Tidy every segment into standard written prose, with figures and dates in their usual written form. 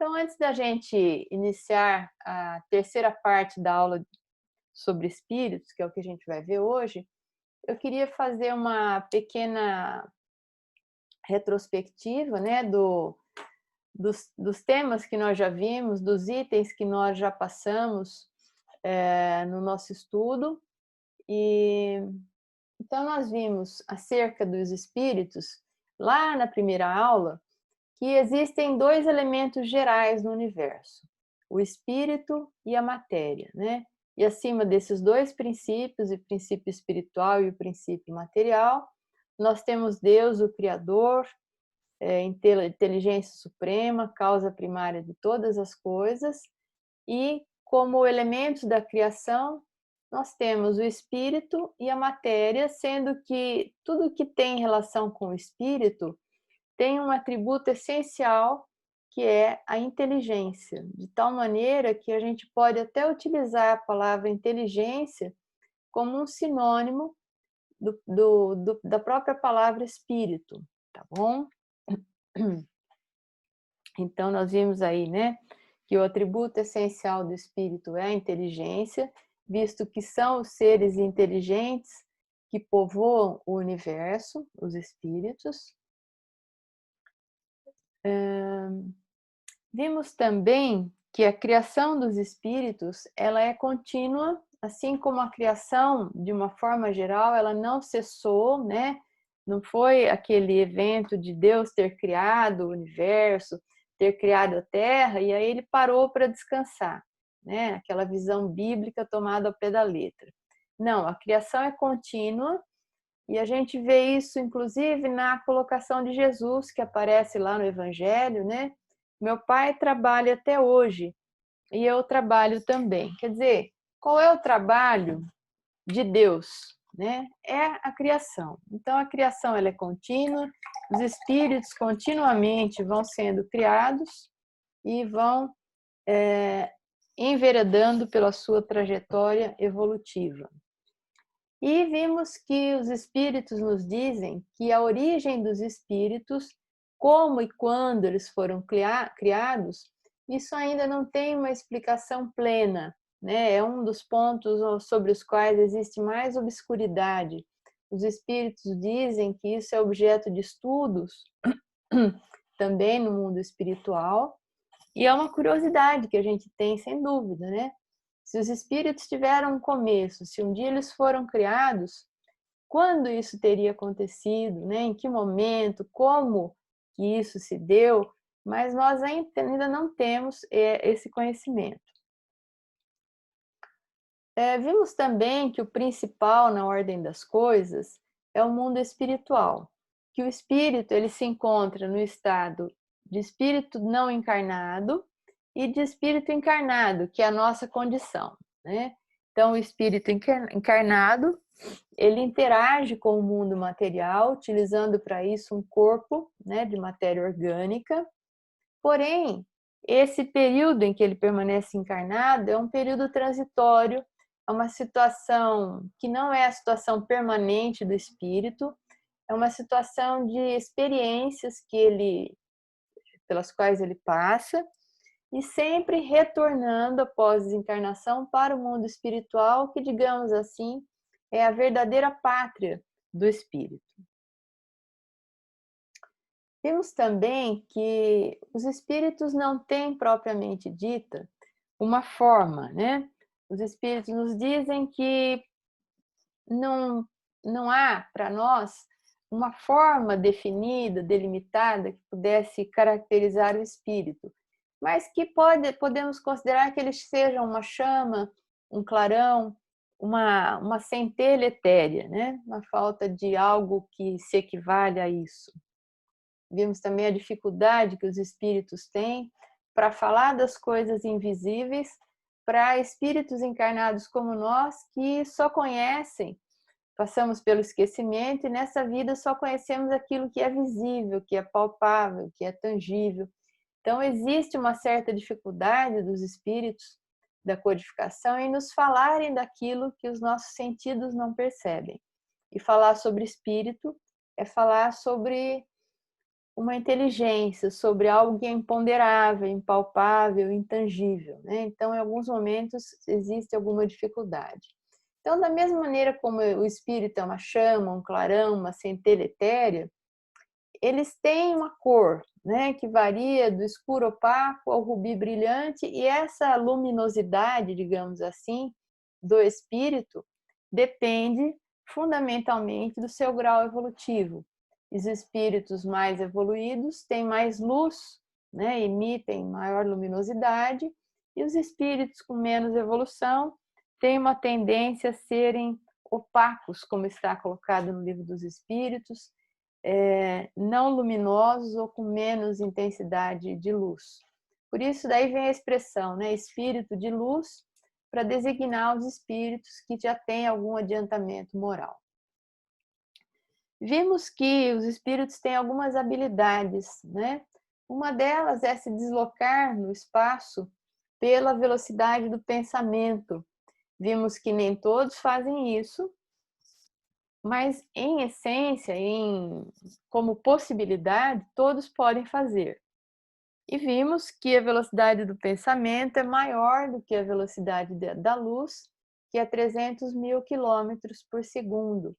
Então, antes da gente iniciar a terceira parte da aula sobre espíritos, que é o que a gente vai ver hoje, eu queria fazer uma pequena retrospectiva, né, dos temas que nós já vimos, dos itens que nós já passamos no nosso estudo. E então nós vimos acerca dos espíritos lá na primeira aula que existem dois elementos gerais no universo: o espírito e a matéria, né? E acima desses dois princípios, o princípio espiritual e o princípio material, nós temos Deus, o Criador, inteligência suprema, causa primária de todas as coisas, e como elementos da criação, nós temos o espírito e a matéria, sendo que tudo que tem relação com o espírito tem um atributo essencial, que é a inteligência, de tal maneira que a gente pode até utilizar a palavra inteligência como um sinônimo da própria palavra espírito, tá bom? Então, nós vimos aí, né, que o atributo essencial do espírito é a inteligência, visto que são os seres inteligentes que povoam o universo, os espíritos. Vimos também que a criação dos espíritos, ela é contínua, assim como a criação, de uma forma geral, ela não cessou, né? Não foi aquele evento de Deus ter criado o universo, ter criado a Terra, e aí ele parou para descansar, né? Aquela visão bíblica tomada ao pé da letra. Não, a criação é contínua, e a gente vê isso, inclusive, na colocação de Jesus, que aparece lá no Evangelho, né? Meu pai trabalha até hoje e eu trabalho também. Quer dizer, qual é o trabalho de Deus? Né? É a criação. Então, a criação ela é contínua, os espíritos continuamente vão sendo criados e vão enveredando pela sua trajetória evolutiva. E vimos que os espíritos nos dizem que a origem dos espíritos, como e quando eles foram criados, isso ainda não tem uma explicação plena, né? É um dos pontos sobre os quais existe mais obscuridade. Os espíritos dizem que isso é objeto de estudos também no mundo espiritual, e é uma curiosidade que a gente tem, sem dúvida, né? Se os espíritos tiveram um começo, se um dia eles foram criados, quando isso teria acontecido, né? Em que momento, como que isso se deu, mas nós ainda não temos esse conhecimento. Vimos também que o principal na ordem das coisas é o mundo espiritual, que o espírito ele se encontra no estado de espírito não encarnado e de espírito encarnado, que é a nossa condição, né? Então, o espírito encarnado, ele interage com o mundo material, utilizando para isso um corpo, né, de matéria orgânica. Porém, esse período em que ele permanece encarnado é um período transitório, é uma situação que não é a situação permanente do espírito, é uma situação de experiências pelas quais ele passa, e sempre retornando após a desencarnação para o mundo espiritual, que, digamos assim, é a verdadeira pátria do espírito. Vimos também que os espíritos não têm propriamente dita uma forma, né? Os espíritos nos dizem que não há para nós uma forma definida, delimitada, que pudesse caracterizar o espírito, mas que podemos considerar que eles sejam uma chama, um clarão, uma centelha etérea, né? Uma falta de algo que se equivale a isso. Vimos também a dificuldade que os espíritos têm para falar das coisas invisíveis para espíritos encarnados como nós, que só conhecem, passamos pelo esquecimento e nessa vida só conhecemos aquilo que é visível, que é palpável, que é tangível. Então, existe uma certa dificuldade dos espíritos da codificação em nos falarem daquilo que os nossos sentidos não percebem. E falar sobre espírito é falar sobre uma inteligência sobre algo que é imponderável, impalpável, intangível, né? Então, em alguns momentos, existe alguma dificuldade. Então, da mesma maneira como o espírito é uma chama, um clarão, uma centelha etérea, eles têm uma cor, né, que varia do escuro opaco ao rubi brilhante, e essa luminosidade, digamos assim, do espírito depende fundamentalmente do seu grau evolutivo. Os espíritos mais evoluídos têm mais luz, né, emitem maior luminosidade, e os espíritos com menos evolução têm uma tendência a serem opacos, como está colocado no Livro dos Espíritos, não luminosos ou com menos intensidade de luz. Por isso, daí vem a expressão, né, espírito de luz, para designar os espíritos que já têm algum adiantamento moral. Vimos que os espíritos têm algumas habilidades, né? Uma delas é se deslocar no espaço pela velocidade do pensamento. Vimos que nem todos fazem isso, mas em essência, como possibilidade, todos podem fazer. E vimos que a velocidade do pensamento é maior do que a velocidade da luz, que é 300 mil quilômetros por segundo.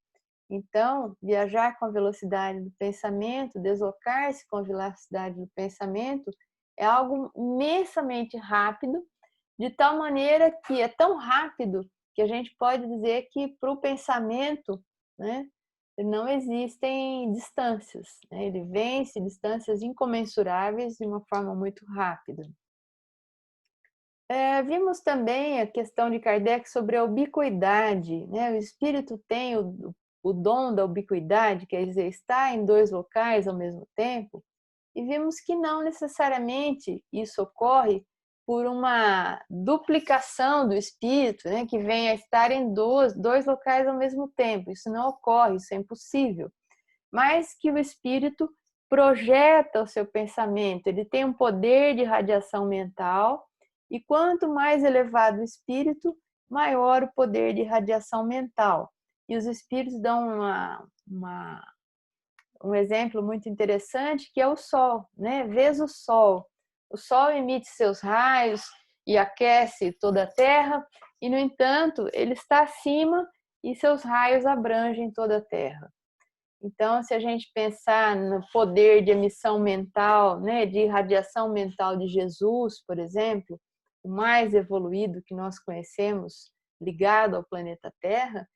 Então, viajar com a velocidade do pensamento, deslocar-se com a velocidade do pensamento, é algo imensamente rápido, de tal maneira que é tão rápido que a gente pode dizer que para o pensamento, né, não existem distâncias, né? Ele vence distâncias incomensuráveis de uma forma muito rápida. Vimos também a questão de Kardec sobre a ubiquidade, né? O espírito tem o dom da ubiquidade, quer dizer, está em dois locais ao mesmo tempo, e vimos que não necessariamente isso ocorre por uma duplicação do espírito, né, que vem a estar em dois locais ao mesmo tempo. Isso não ocorre, isso é impossível. Mas que o espírito projeta o seu pensamento, ele tem um poder de radiação mental, e quanto mais elevado o espírito, maior o poder de radiação mental. E os espíritos dão um exemplo muito interessante, que é o Sol, né? Vês o Sol. O Sol emite seus raios e aquece toda a Terra, e, no entanto, ele está acima e seus raios abrangem toda a Terra. Então, se a gente pensar no poder de emissão mental, né, de radiação mental de Jesus, por exemplo, o mais evoluído que nós conhecemos, ligado ao planeta Terra,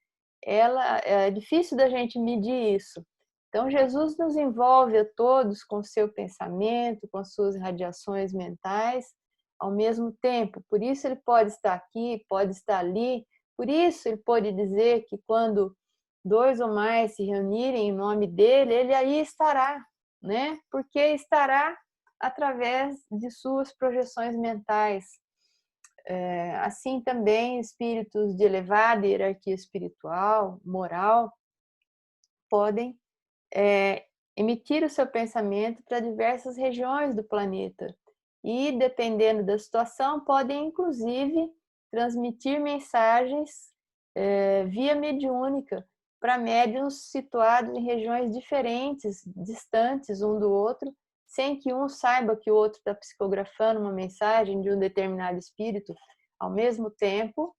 é difícil da gente medir isso. Então, Jesus nos envolve a todos com o seu pensamento, com as suas radiações mentais, ao mesmo tempo. Por isso ele pode estar aqui, pode estar ali. Por isso ele pode dizer que quando dois ou mais se reunirem em nome dele, ele aí estará, né? Porque estará através de suas projeções mentais. Assim também espíritos de elevada hierarquia espiritual, moral, podem emitir o seu pensamento para diversas regiões do planeta e, dependendo da situação, podem inclusive transmitir mensagens via mediúnica para médiuns situados em regiões diferentes, distantes um do outro, sem que um saiba que o outro está psicografando uma mensagem de um determinado espírito ao mesmo tempo.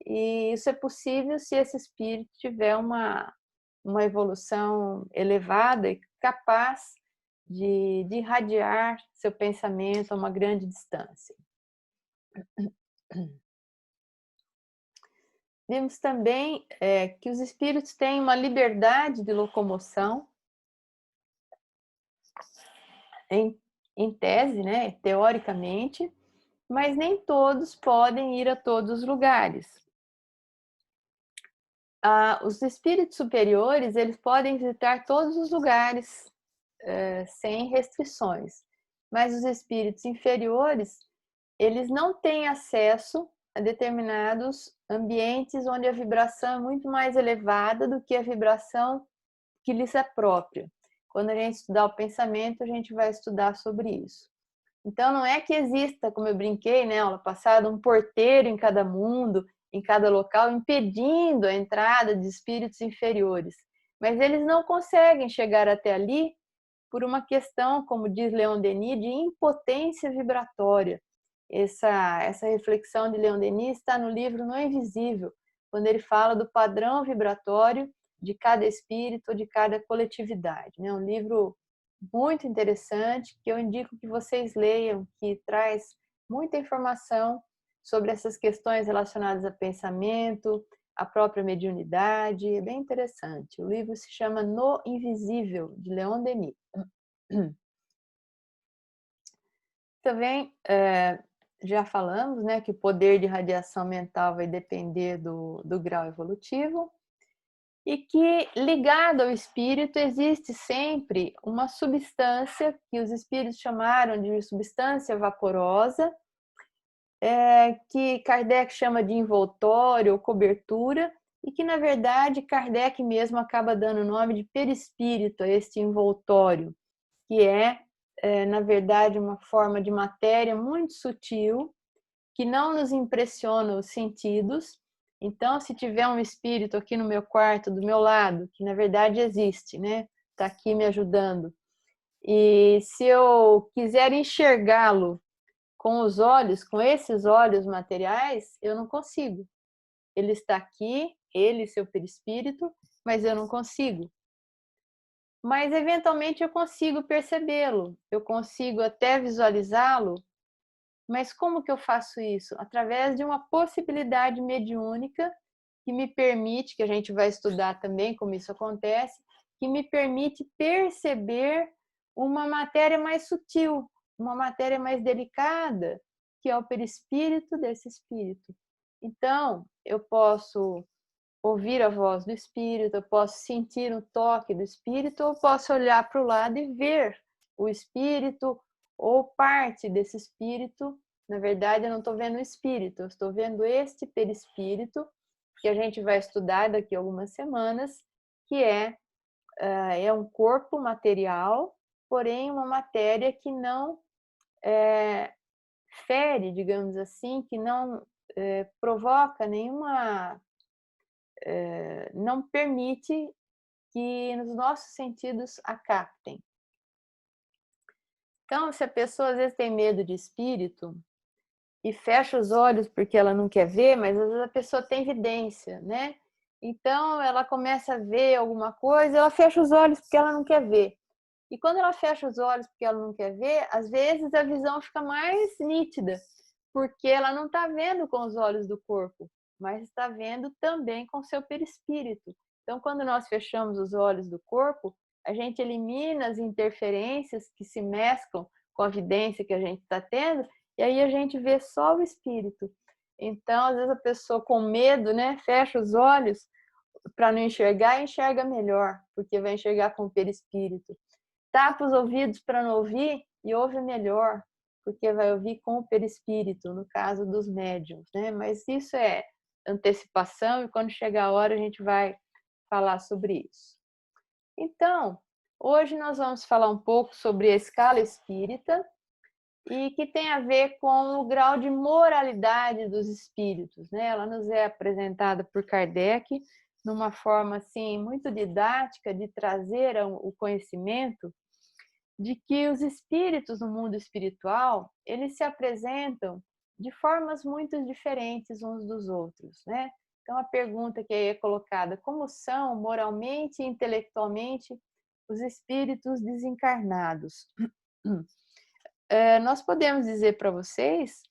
E isso é possível se esse espírito tiver uma evolução elevada e capaz de irradiar seu pensamento a uma grande distância. Vimos também que os espíritos têm uma liberdade de locomoção, em tese, né, teoricamente, mas nem todos podem ir a todos os lugares. Os espíritos superiores, eles podem visitar todos os lugares sem restrições, mas os espíritos inferiores, eles não têm acesso a determinados ambientes onde a vibração é muito mais elevada do que a vibração que lhes é própria. Quando a gente estudar o pensamento, a gente vai estudar sobre isso. Então, não é que exista, como eu brinquei, né, aula passada, um porteiro em cada mundo, em cada local, impedindo a entrada de espíritos inferiores. Mas eles não conseguem chegar até ali por uma questão, como diz Leon Denis, de impotência vibratória. Essa reflexão de Leon Denis está no livro No Invisível, quando ele fala do padrão vibratório de cada espírito, de cada coletividade. É um livro muito interessante, que eu indico que vocês leiam, que traz muita informação sobre essas questões relacionadas a pensamento, a própria mediunidade, é bem interessante. O livro se chama No Invisível, de Leon Denis. Também já falamos, né, que o poder de radiação mental vai depender do grau evolutivo e que, ligado ao espírito, existe sempre uma substância que os espíritos chamaram de substância vaporosa, que Kardec chama de envoltório ou cobertura, e que, na verdade, Kardec mesmo acaba dando o nome de perispírito a este envoltório, que na verdade, uma forma de matéria muito sutil, que não nos impressiona os sentidos. Então, se tiver um espírito aqui no meu quarto, do meu lado, que na verdade existe, né? Está aqui me ajudando. E se eu quiser enxergá-lo com os olhos, com esses olhos materiais, eu não consigo. Ele está aqui, ele, seu perispírito, mas eu não consigo. Mas eventualmente eu consigo percebê-lo, eu consigo até visualizá-lo, mas como que eu faço isso? Através de uma possibilidade mediúnica que me permite, que a gente vai estudar também como isso acontece, que me permite perceber uma matéria mais sutil, uma matéria mais delicada, que é o perispírito desse espírito. Então, eu posso ouvir a voz do espírito, eu posso sentir o toque do espírito, ou posso olhar para o lado e ver o espírito ou parte desse espírito. Na verdade, eu não estou vendo o espírito, eu estou vendo este perispírito, que a gente vai estudar daqui a algumas semanas, que é um corpo material, porém uma matéria que não fere, digamos assim, que não provoca nenhuma, não permite que os nossos sentidos a captem. Então, se a pessoa às vezes tem medo de espírito e fecha os olhos porque ela não quer ver, mas às vezes a pessoa tem vidência, né? Então, ela começa a ver alguma coisa, ela fecha os olhos porque ela não quer ver. E quando ela fecha os olhos porque ela não quer ver, às vezes a visão fica mais nítida, porque ela não está vendo com os olhos do corpo, mas está vendo também com o seu perispírito. Então, quando nós fechamos os olhos do corpo, a gente elimina as interferências que se mesclam com a vidência que a gente está tendo, e aí a gente vê só o espírito. Então, às vezes a pessoa com medo, né, fecha os olhos para não enxergar, e enxerga melhor, porque vai enxergar com o perispírito. Tapa os ouvidos para não ouvir e ouve melhor, porque vai ouvir com o perispírito, no caso dos médiuns, né? Mas isso é antecipação, e quando chegar a hora a gente vai falar sobre isso. Então, hoje nós vamos falar um pouco sobre a escala espírita, e que tem a ver com o grau de moralidade dos espíritos, né? Ela nos é apresentada por Kardec numa forma assim muito didática de trazer o conhecimento de que os espíritos no mundo espiritual, eles se apresentam de formas muito diferentes uns dos outros, né? Então a pergunta que é colocada: como são moralmente e intelectualmente os espíritos desencarnados? Nós podemos dizer para vocês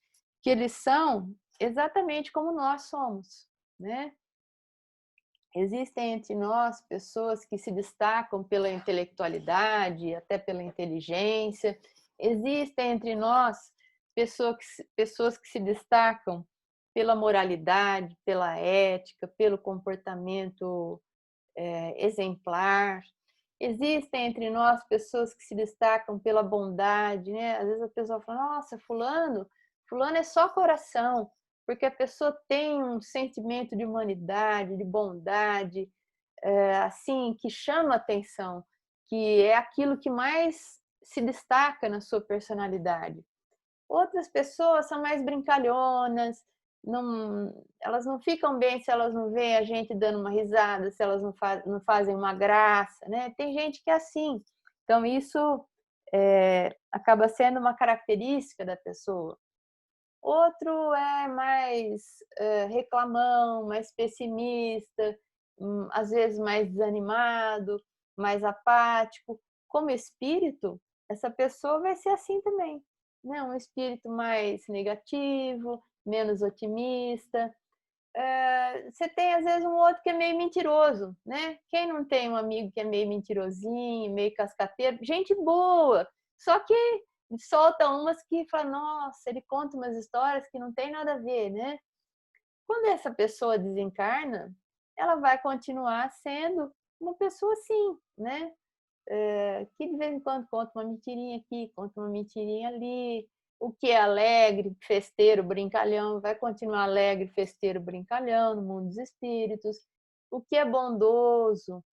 que eles são exatamente como nós somos, né? Existem entre nós pessoas que se destacam pela intelectualidade, até pela inteligência. Existem entre nós pessoas que se destacam pela moralidade, pela ética, pelo comportamento exemplar. Existem entre nós pessoas que se destacam pela bondade, né? Às vezes a pessoa fala: nossa, fulano é só coração, porque a pessoa tem um sentimento de humanidade, de bondade, assim, que chama atenção, que é aquilo que mais se destaca na sua personalidade. Outras pessoas são mais brincalhonas, elas não ficam bem se elas não veem a gente dando uma risada, se elas não fazem uma graça, né? Tem gente que é assim. Então, isso acaba sendo uma característica da pessoa. Outro é mais reclamão, mais pessimista, às vezes mais desanimado, mais apático. Como espírito, essa pessoa vai ser assim também, né? Um espírito mais negativo, menos otimista. Você tem às vezes um outro que é meio mentiroso, né? Quem não tem um amigo que é meio mentirosinho, meio cascateiro? Gente boa, só que solta umas que fala, nossa, ele conta umas histórias que não tem nada a ver, né? Quando essa pessoa desencarna, ela vai continuar sendo uma pessoa assim, né? Que de vez em quando conta uma mentirinha aqui, conta uma mentirinha ali. O que é alegre, festeiro, brincalhão, vai continuar alegre, festeiro, brincalhão no mundo dos espíritos. O que é bondoso,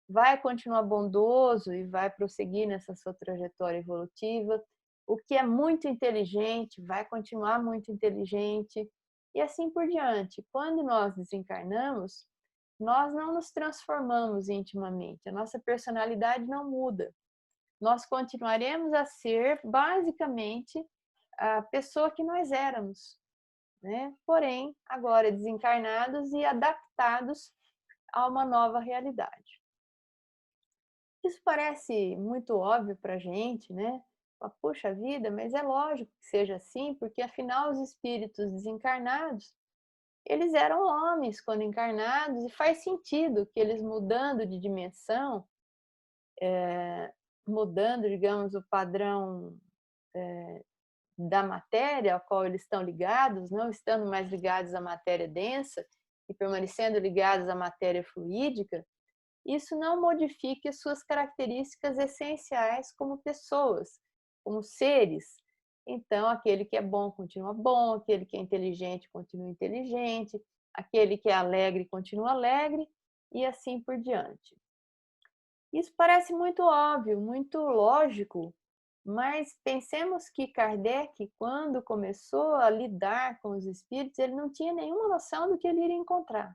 vai continuar bondoso e vai prosseguir nessa sua trajetória evolutiva. O que é muito inteligente, vai continuar muito inteligente. E assim por diante. Quando nós desencarnamos, nós não nos transformamos intimamente, a nossa personalidade não muda. Nós continuaremos a ser, basicamente, a pessoa que nós éramos, né? Porém, agora desencarnados e adaptados a uma nova realidade. Isso parece muito óbvio para a gente, né? Puxa vida, mas é lógico que seja assim, porque afinal os espíritos desencarnados, eles eram homens quando encarnados e faz sentido que eles mudando de dimensão, mudando, digamos, o padrão da matéria ao qual eles estão ligados, não estando mais ligados à matéria densa e permanecendo ligados à matéria fluídica, isso não modifique as suas características essenciais como pessoas, como seres. Então, aquele que é bom continua bom, aquele que é inteligente continua inteligente, aquele que é alegre continua alegre e assim por diante. Isso parece muito óbvio, muito lógico, mas pensemos que Kardec, quando começou a lidar com os espíritos, ele não tinha nenhuma noção do que ele iria encontrar.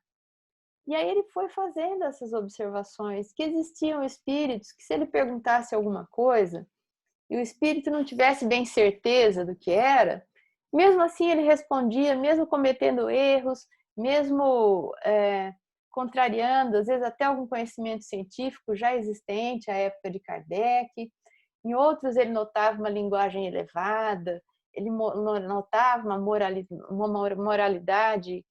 E aí ele foi fazendo essas observações, que existiam espíritos que se ele perguntasse alguma coisa e o espírito não tivesse bem certeza do que era, mesmo assim ele respondia, mesmo cometendo erros, mesmo contrariando, às vezes até algum conhecimento científico já existente à época de Kardec. Em outros ele notava uma linguagem elevada, ele notava uma moralidade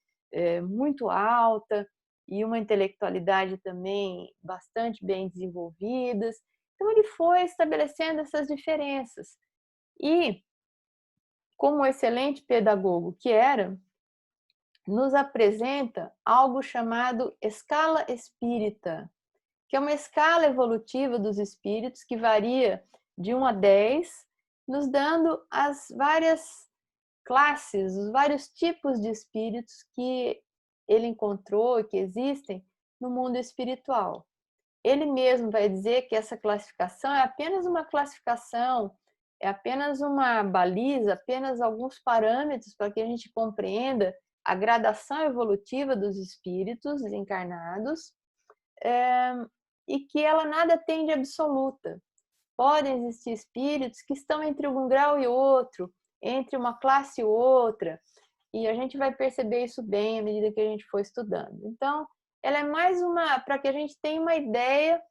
muito alta e uma intelectualidade também bastante bem desenvolvidas. Então ele foi estabelecendo essas diferenças. E, como excelente pedagogo que era, nos apresenta algo chamado escala espírita, que é uma escala evolutiva dos espíritos que varia de 1 a 10, nos dando as várias classes, os vários tipos de espíritos que ele encontrou e que existem no mundo espiritual. Ele mesmo vai dizer que essa classificação é apenas uma classificação, é apenas uma baliza, apenas alguns parâmetros para que a gente compreenda a gradação evolutiva dos espíritos desencarnados, e que ela nada tem de absoluta. Podem existir espíritos que estão entre um grau e outro, entre uma classe e outra, e a gente vai perceber isso bem à medida que a gente for estudando. Então, ela é mais uma, para que a gente tenha uma ideia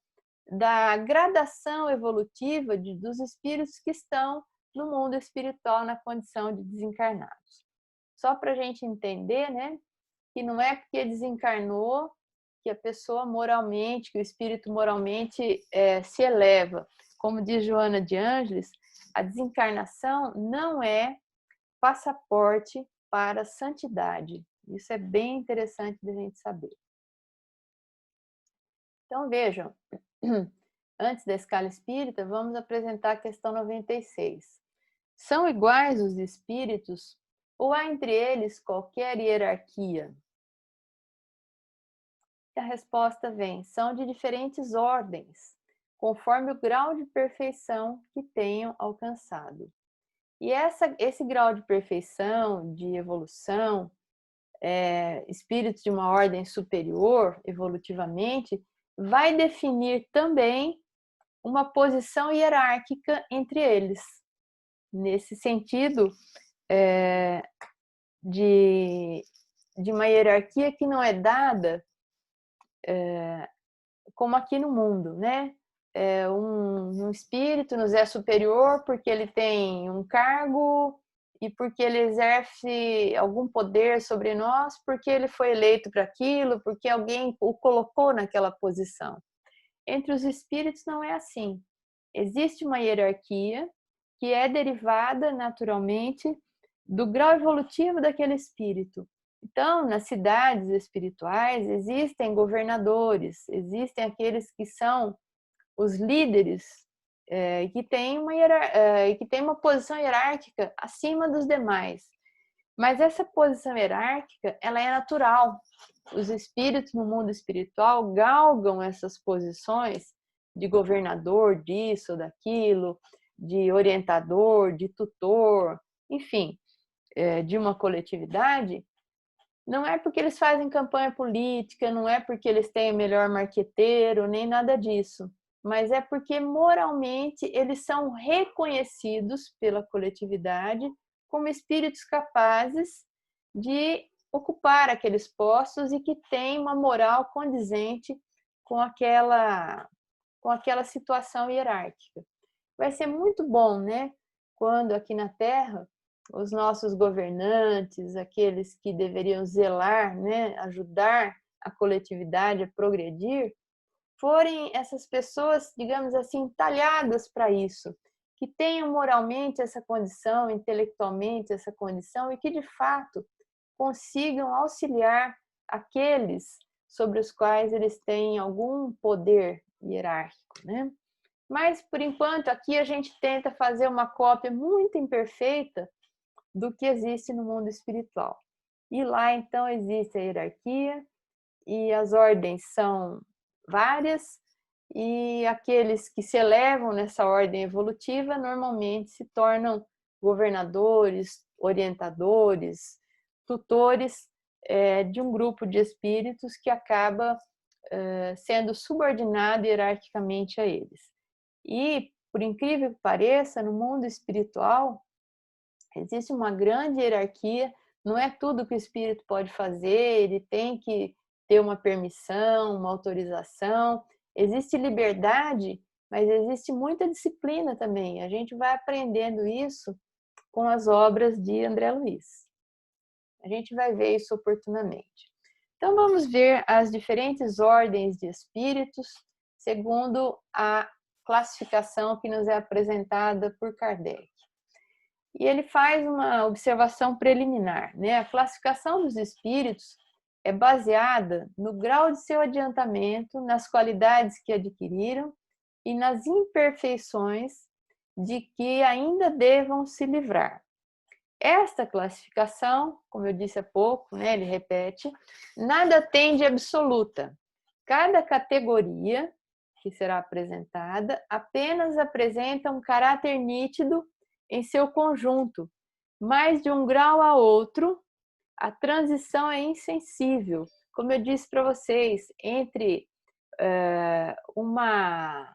da gradação evolutiva dos espíritos que estão no mundo espiritual na condição de desencarnados. Só para a gente entender, né, que não é porque desencarnou que a pessoa moralmente, que o espírito moralmente se eleva. Como diz Joana de Ângeles, a desencarnação não é passaporte para a santidade. Isso é bem interessante de a gente saber. Então, vejam, antes da escala espírita, vamos apresentar a questão 96. São iguais os espíritos ou há entre eles qualquer hierarquia? E a resposta vem: são de diferentes ordens, conforme o grau de perfeição que tenham alcançado. E esse grau de perfeição, de evolução, espíritos de uma ordem superior, evolutivamente, vai definir também uma posição hierárquica entre eles. Nesse sentido, de uma hierarquia que não é dada como aqui no mundo, né? Um espírito nos é superior porque ele tem um cargo e porque ele exerce algum poder sobre nós, porque ele foi eleito para aquilo, porque alguém o colocou naquela posição. Entre os espíritos não é assim. Existe uma hierarquia que é derivada naturalmente do grau evolutivo daquele espírito. Então, nas cidades espirituais existem governadores, existem aqueles que são os líderes que têm uma posição hierárquica acima dos demais. Mas essa posição hierárquica, ela é natural. Os espíritos no mundo espiritual galgam essas posições de governador disso ou daquilo, de orientador, de tutor, enfim, de uma coletividade. Não é porque eles fazem campanha política, não é porque eles têm o melhor marqueteiro, nem nada disso, mas é porque moralmente eles são reconhecidos pela coletividade como espíritos capazes de ocupar aqueles postos e que têm uma moral condizente com aquela situação hierárquica. Vai ser muito bom, né? Quando aqui na Terra os nossos governantes, aqueles que deveriam zelar, né, ajudar a coletividade a progredir, forem essas pessoas, digamos assim, talhadas para isso, que tenham moralmente essa condição, intelectualmente essa condição e que de fato consigam auxiliar aqueles sobre os quais eles têm algum poder hierárquico, né? Mas por enquanto aqui a gente tenta fazer uma cópia muito imperfeita do que existe no mundo espiritual. E lá, então, existe a hierarquia e as ordens são várias e aqueles que se elevam nessa ordem evolutiva normalmente se tornam governadores, orientadores, tutores de um grupo de espíritos que acaba sendo subordinado hierarquicamente a eles. E, por incrível que pareça, no mundo espiritual, existe uma grande hierarquia, não é tudo que o espírito pode fazer, ele tem que ter uma permissão, uma autorização. Existe liberdade, mas existe muita disciplina também. A gente vai aprendendo isso com as obras de André Luiz. A gente vai ver isso oportunamente. Então, vamos ver as diferentes ordens de espíritos segundo a classificação que nos é apresentada por Kardec. E ele faz uma observação preliminar, né? A classificação dos espíritos é baseada no grau de seu adiantamento, nas qualidades que adquiriram e nas imperfeições de que ainda devam se livrar. Esta classificação, como eu disse há pouco, né, ele repete, nada tem de absoluta. Cada categoria que será apresentada apenas apresenta um caráter nítido em seu conjunto, mas de um grau a outro, a transição é insensível. Como eu disse para vocês, entre uma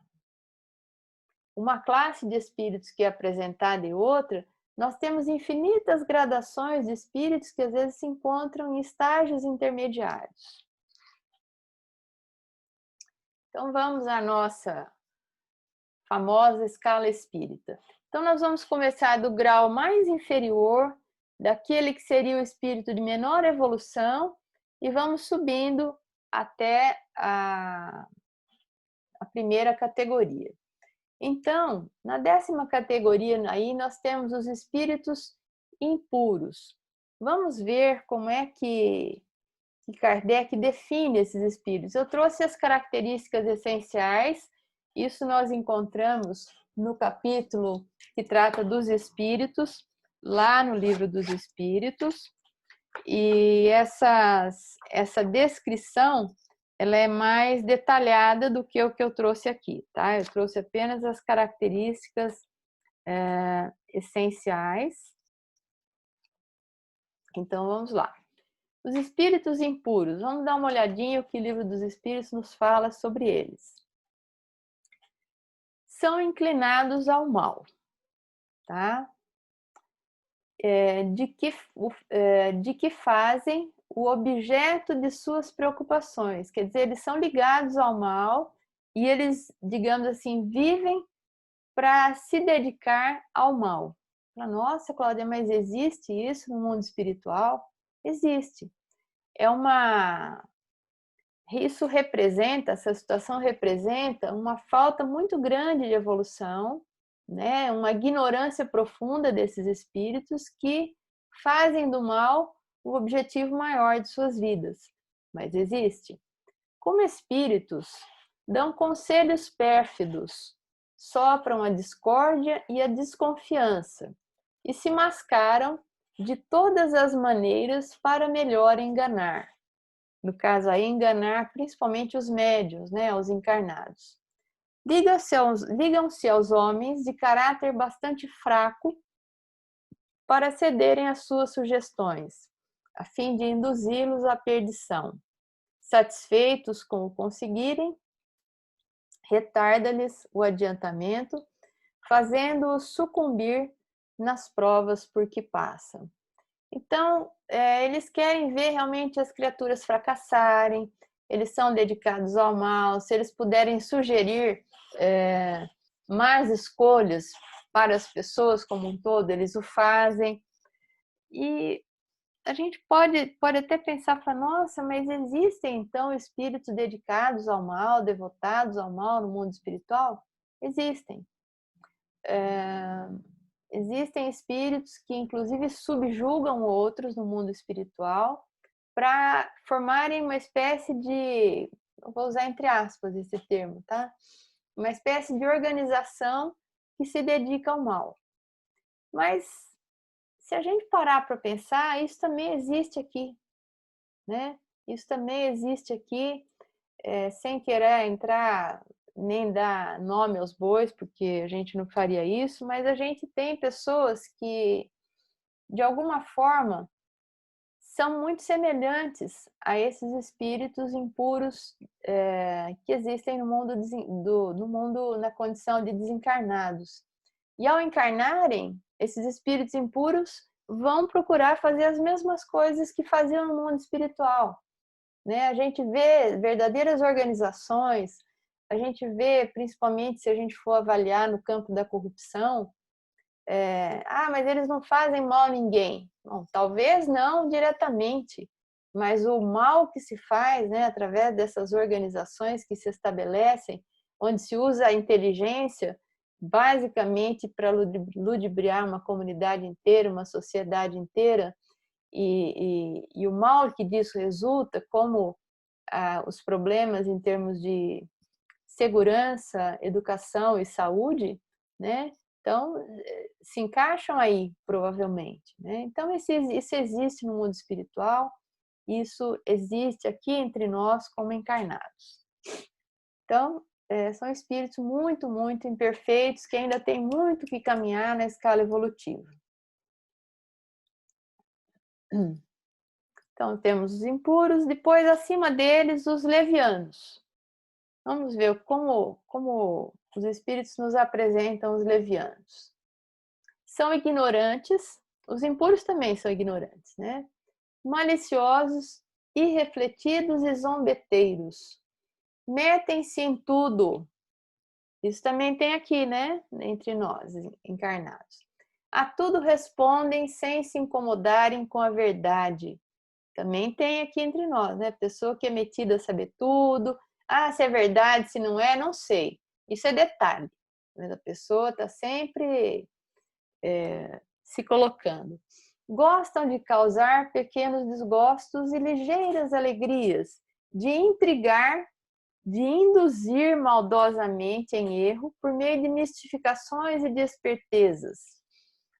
classe de espíritos que é apresentada e outra, nós temos infinitas gradações de espíritos que às vezes se encontram em estágios intermediários. Então vamos à nossa famosa escala espírita. Então nós vamos começar do grau mais inferior, daquele que seria o espírito de menor evolução, e vamos subindo até a primeira categoria. Então, na 10ª categoria, aí nós temos os espíritos impuros. Vamos ver como é que Kardec define esses espíritos. Eu trouxe as características essenciais, isso nós encontramos no capítulo que trata dos espíritos, lá no Livro dos Espíritos, e essa descrição ela é mais detalhada do que o que eu trouxe aqui, tá? Eu trouxe apenas as características essenciais. Então, vamos lá. Os espíritos impuros, vamos dar uma olhadinha o que o Livro dos Espíritos nos fala sobre eles. são inclinados ao mal, tá? De que fazem o objeto de suas preocupações, quer dizer, eles são ligados ao mal e eles, digamos assim, vivem para se dedicar ao mal. Nossa, Cláudia, mas existe isso no mundo espiritual? Existe. Essa situação representa uma falta muito grande de evolução, né? Uma ignorância profunda desses espíritos que fazem do mal o objetivo maior de suas vidas. Mas existe. Como espíritos, dão conselhos pérfidos, sopram a discórdia e a desconfiança e se mascaram de todas as maneiras para melhor enganar. No caso aí, enganar principalmente os médiuns, né, os encarnados. Ligam-se aos homens de caráter bastante fraco para cederem às suas sugestões, a fim de induzi-los à perdição. Satisfeitos com o conseguirem, retarda-lhes o adiantamento, fazendo-os sucumbir nas provas por que passam. Então, eles querem ver realmente as criaturas fracassarem, eles são dedicados ao mal. Se eles puderem sugerir más escolhas para as pessoas como um todo, eles o fazem. E a gente pode até pensar, nossa, mas existem então espíritos dedicados ao mal, devotados ao mal no mundo espiritual? Existem. Existem espíritos que inclusive subjugam outros no mundo espiritual para formarem uma espécie de, eu vou usar entre aspas esse termo, tá? Uma espécie de organização que se dedica ao mal. Mas se a gente parar para pensar, isso também existe aqui, né? Isso também existe aqui, sem querer entrar nem dar nome aos bois, porque a gente não faria isso, mas a gente tem pessoas que, de alguma forma, são muito semelhantes a esses espíritos impuros que existem no mundo na condição de desencarnados. E ao encarnarem, esses espíritos impuros vão procurar fazer as mesmas coisas que faziam no mundo espiritual, né? A gente vê verdadeiras organizações, a gente vê, principalmente se a gente for avaliar no campo da corrupção, mas eles não fazem mal a ninguém. Bom, talvez não diretamente, mas o mal que se faz, né, através dessas organizações que se estabelecem, onde se usa a inteligência basicamente para ludibriar uma comunidade inteira, uma sociedade inteira, e o mal que disso resulta, como os problemas em termos de segurança, educação e saúde, né? Então, se encaixam aí, provavelmente, né? Então, isso existe no mundo espiritual, isso existe aqui entre nós como encarnados. Então, são espíritos muito, muito imperfeitos, que ainda têm muito que caminhar na escala evolutiva. Então, temos os impuros, depois, acima deles, os levianos. Vamos ver como os espíritos nos apresentam os levianos. São ignorantes, os impuros também são ignorantes, né? Maliciosos, irrefletidos e zombeteiros. Metem-se em tudo. Isso também tem aqui, né? Entre nós, encarnados. A tudo respondem sem se incomodarem com a verdade. Também tem aqui entre nós, né? Pessoa que é metida a saber tudo. Se é verdade, se não é, não sei. Isso é detalhe. Mas a pessoa está sempre se colocando. Gostam de causar pequenos desgostos e ligeiras alegrias, de intrigar, de induzir maldosamente em erro por meio de mistificações e de espertezas.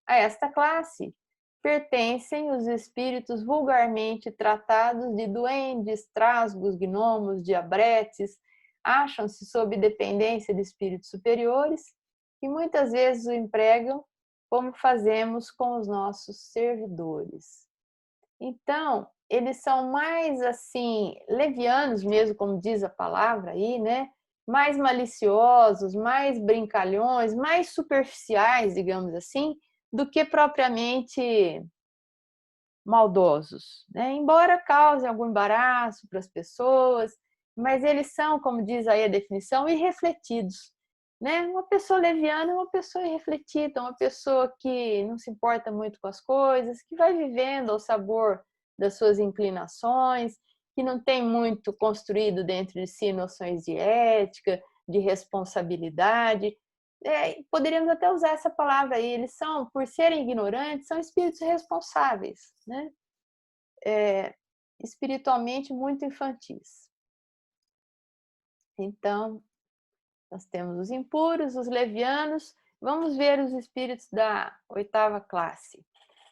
A esta classe pertencem os espíritos vulgarmente tratados de duendes, trasgos, gnomos, diabretes, acham-se sob dependência de espíritos superiores e muitas vezes o empregam como fazemos com os nossos servidores. Então, eles são mais assim, levianos mesmo, como diz a palavra aí, né? mais maliciosos, mais brincalhões, mais superficiais, digamos assim, do que propriamente maldosos, né? Embora causem algum embaraço para as pessoas, mas eles são, como diz aí a definição, irrefletidos, né? Uma pessoa leviana é uma pessoa irrefletida, uma pessoa que não se importa muito com as coisas, que vai vivendo ao sabor das suas inclinações, que não tem muito construído dentro de si noções de ética, de responsabilidade. Poderíamos até usar essa palavra aí, eles são, por serem ignorantes, são espíritos responsáveis, né? Espiritualmente muito infantis. Então, nós temos os impuros, os levianos. Vamos ver os espíritos da 8ª classe.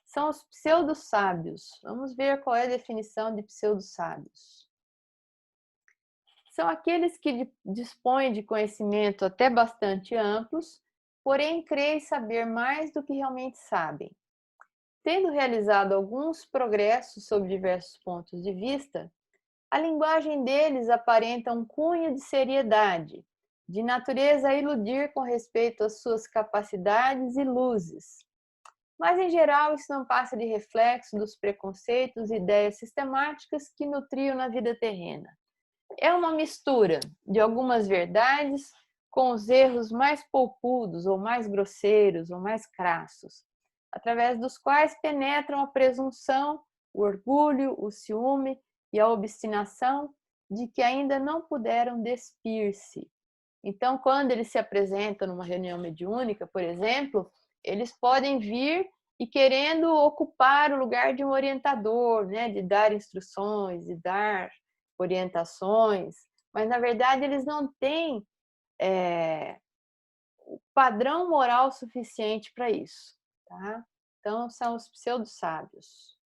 São os pseudo-sábios. Vamos ver qual é a definição de pseudo-sábios. São aqueles que dispõem de conhecimento até bastante amplos, porém creem saber mais do que realmente sabem. Tendo realizado alguns progressos sob diversos pontos de vista, a linguagem deles aparenta um cunho de seriedade, de natureza a iludir com respeito às suas capacidades e luzes. Mas, em geral, isso não passa de reflexo dos preconceitos e ideias sistemáticas que nutriam na vida terrena. É uma mistura de algumas verdades com os erros mais poupudos, ou mais grosseiros, ou mais crassos, através dos quais penetram a presunção, o orgulho, o ciúme e a obstinação de que ainda não puderam despir-se. Então, quando eles se apresentam numa reunião mediúnica, por exemplo, eles podem vir e querendo ocupar o lugar de um orientador, né, de dar instruções, de dar orientações, mas na verdade eles não têm o padrão moral suficiente para isso, tá? Então, são os pseudo-sábios.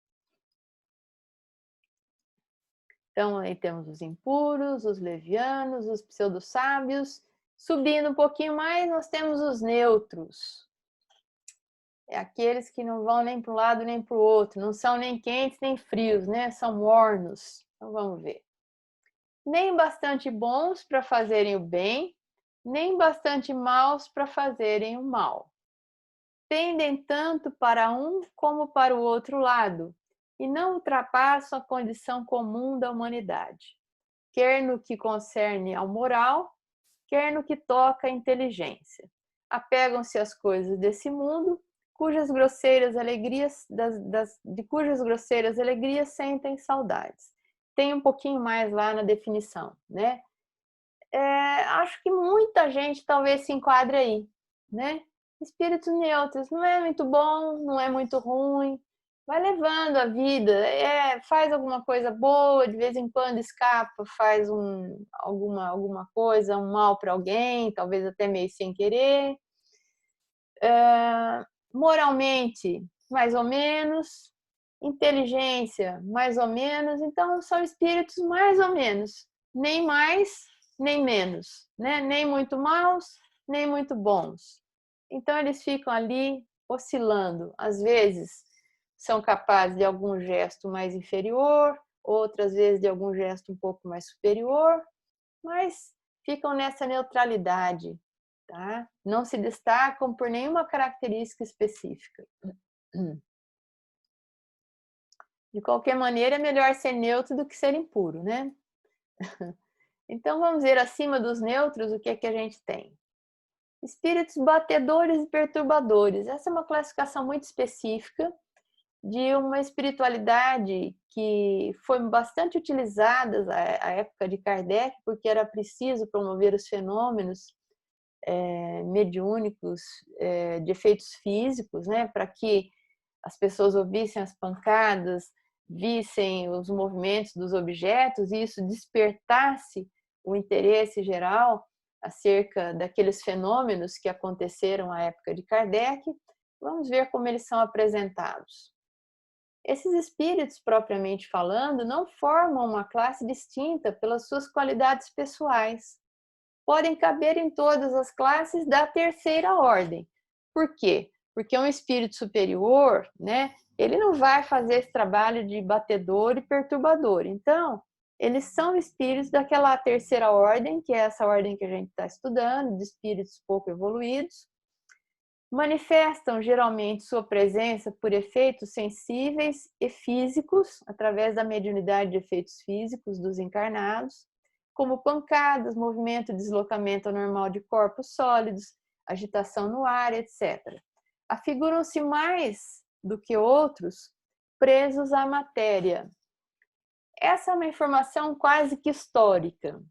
Então, aí temos os impuros, os levianos, os pseudo-sábios. Subindo um pouquinho mais, nós temos os neutros. É aqueles que não vão nem para um lado nem para o outro, não são nem quentes nem frios, né? São mornos. Então, vamos ver. Nem bastante bons para fazerem o bem, nem bastante maus para fazerem o mal. Tendem tanto para um como para o outro lado, e não ultrapassam a condição comum da humanidade, quer no que concerne ao moral, quer no que toca à inteligência. Apegam-se às coisas desse mundo, cujas grosseiras alegrias sentem saudades. Tem um pouquinho mais lá na definição, né? Acho que muita gente talvez se enquadre aí, né? Espíritos neutros, não é muito bom, não é muito ruim, vai levando a vida, faz alguma coisa boa, de vez em quando escapa, faz alguma coisa, um mal para alguém, talvez até meio sem querer. Moralmente, mais ou menos, inteligência, mais ou menos, então são espíritos mais ou menos, nem mais, nem menos, né? Nem muito maus, nem muito bons. Então eles ficam ali oscilando, às vezes são capazes de algum gesto mais inferior, outras vezes de algum gesto um pouco mais superior, mas ficam nessa neutralidade, tá? Não se destacam por nenhuma característica específica. De qualquer maneira, é melhor ser neutro do que ser impuro, né? Então, vamos ver acima dos neutros o que é que a gente tem. Espíritos batedores e perturbadores. Essa é uma classificação muito específica de uma espiritualidade que foi bastante utilizada à época de Kardec, porque era preciso promover os fenômenos mediúnicos de efeitos físicos, né, para que as pessoas ouvissem as pancadas, vissem os movimentos dos objetos e isso despertasse o interesse geral acerca daqueles fenômenos que aconteceram à época de Kardec. Vamos ver como eles são apresentados. Esses espíritos, propriamente falando, não formam uma classe distinta pelas suas qualidades pessoais. Podem caber em todas as classes da terceira ordem. Por quê? Porque um espírito superior, né, ele não vai fazer esse trabalho de batedor e perturbador. Então, eles são espíritos daquela terceira ordem, que é essa ordem que a gente está estudando, de espíritos pouco evoluídos. Manifestam geralmente sua presença por efeitos sensíveis e físicos, através da mediunidade de efeitos físicos dos encarnados, como pancadas, movimento e deslocamento anormal de corpos sólidos, agitação no ar, etc. Afiguram-se mais do que outros presos à matéria. Essa é uma informação quase que histórica,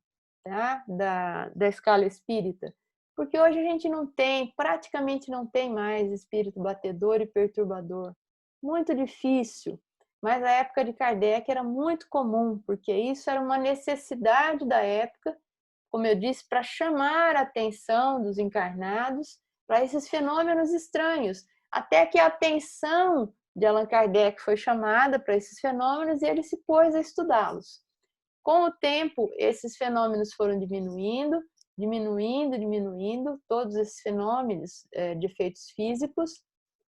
tá? da escala espírita, porque hoje a gente praticamente não tem mais espírito batedor e perturbador. Muito difícil, mas na época de Kardec era muito comum, porque isso era uma necessidade da época, como eu disse, para chamar a atenção dos encarnados para esses fenômenos estranhos, até que a atenção de Allan Kardec foi chamada para esses fenômenos e ele se pôs a estudá-los. Com o tempo, esses fenômenos foram diminuindo, todos esses fenômenos de efeitos físicos,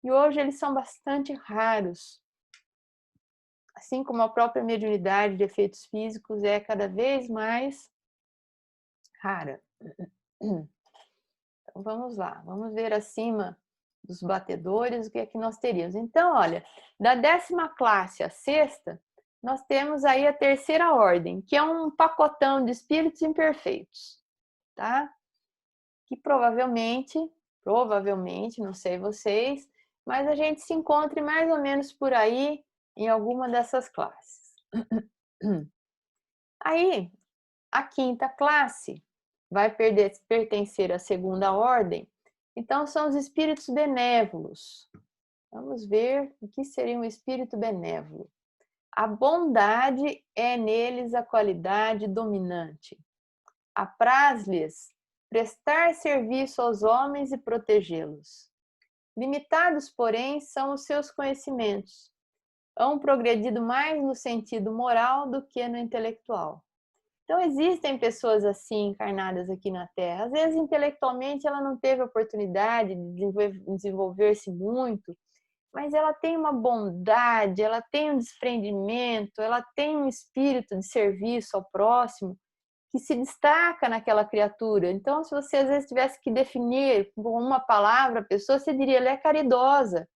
e hoje eles são bastante raros. Assim como a própria mediunidade de efeitos físicos é cada vez mais rara. Então, vamos lá, vamos ver acima dos batedores o que é que nós teríamos. Então, olha, da 10ª classe à 6ª, nós temos aí a terceira ordem, que é um pacotão de espíritos imperfeitos, tá? Que provavelmente, não sei vocês, mas a gente se encontre mais ou menos por aí em alguma dessas classes. Aí, a 5ª classe vai pertencer à segunda ordem, então são os espíritos benévolos. Vamos ver o que seria um espírito benévolo. A bondade é neles a qualidade dominante. Apraz-lhes prestar serviço aos homens e protegê-los. Limitados, porém, são os seus conhecimentos. Hão progredido mais no sentido moral do que no intelectual. Então, existem pessoas assim encarnadas aqui na Terra. Às vezes, intelectualmente, ela não teve oportunidade de desenvolver-se muito, mas ela tem uma bondade, ela tem um desprendimento, ela tem um espírito de serviço ao próximo que se destaca naquela criatura. Então, se você às vezes tivesse que definir com uma palavra a pessoa, você diria, ela é caridosa,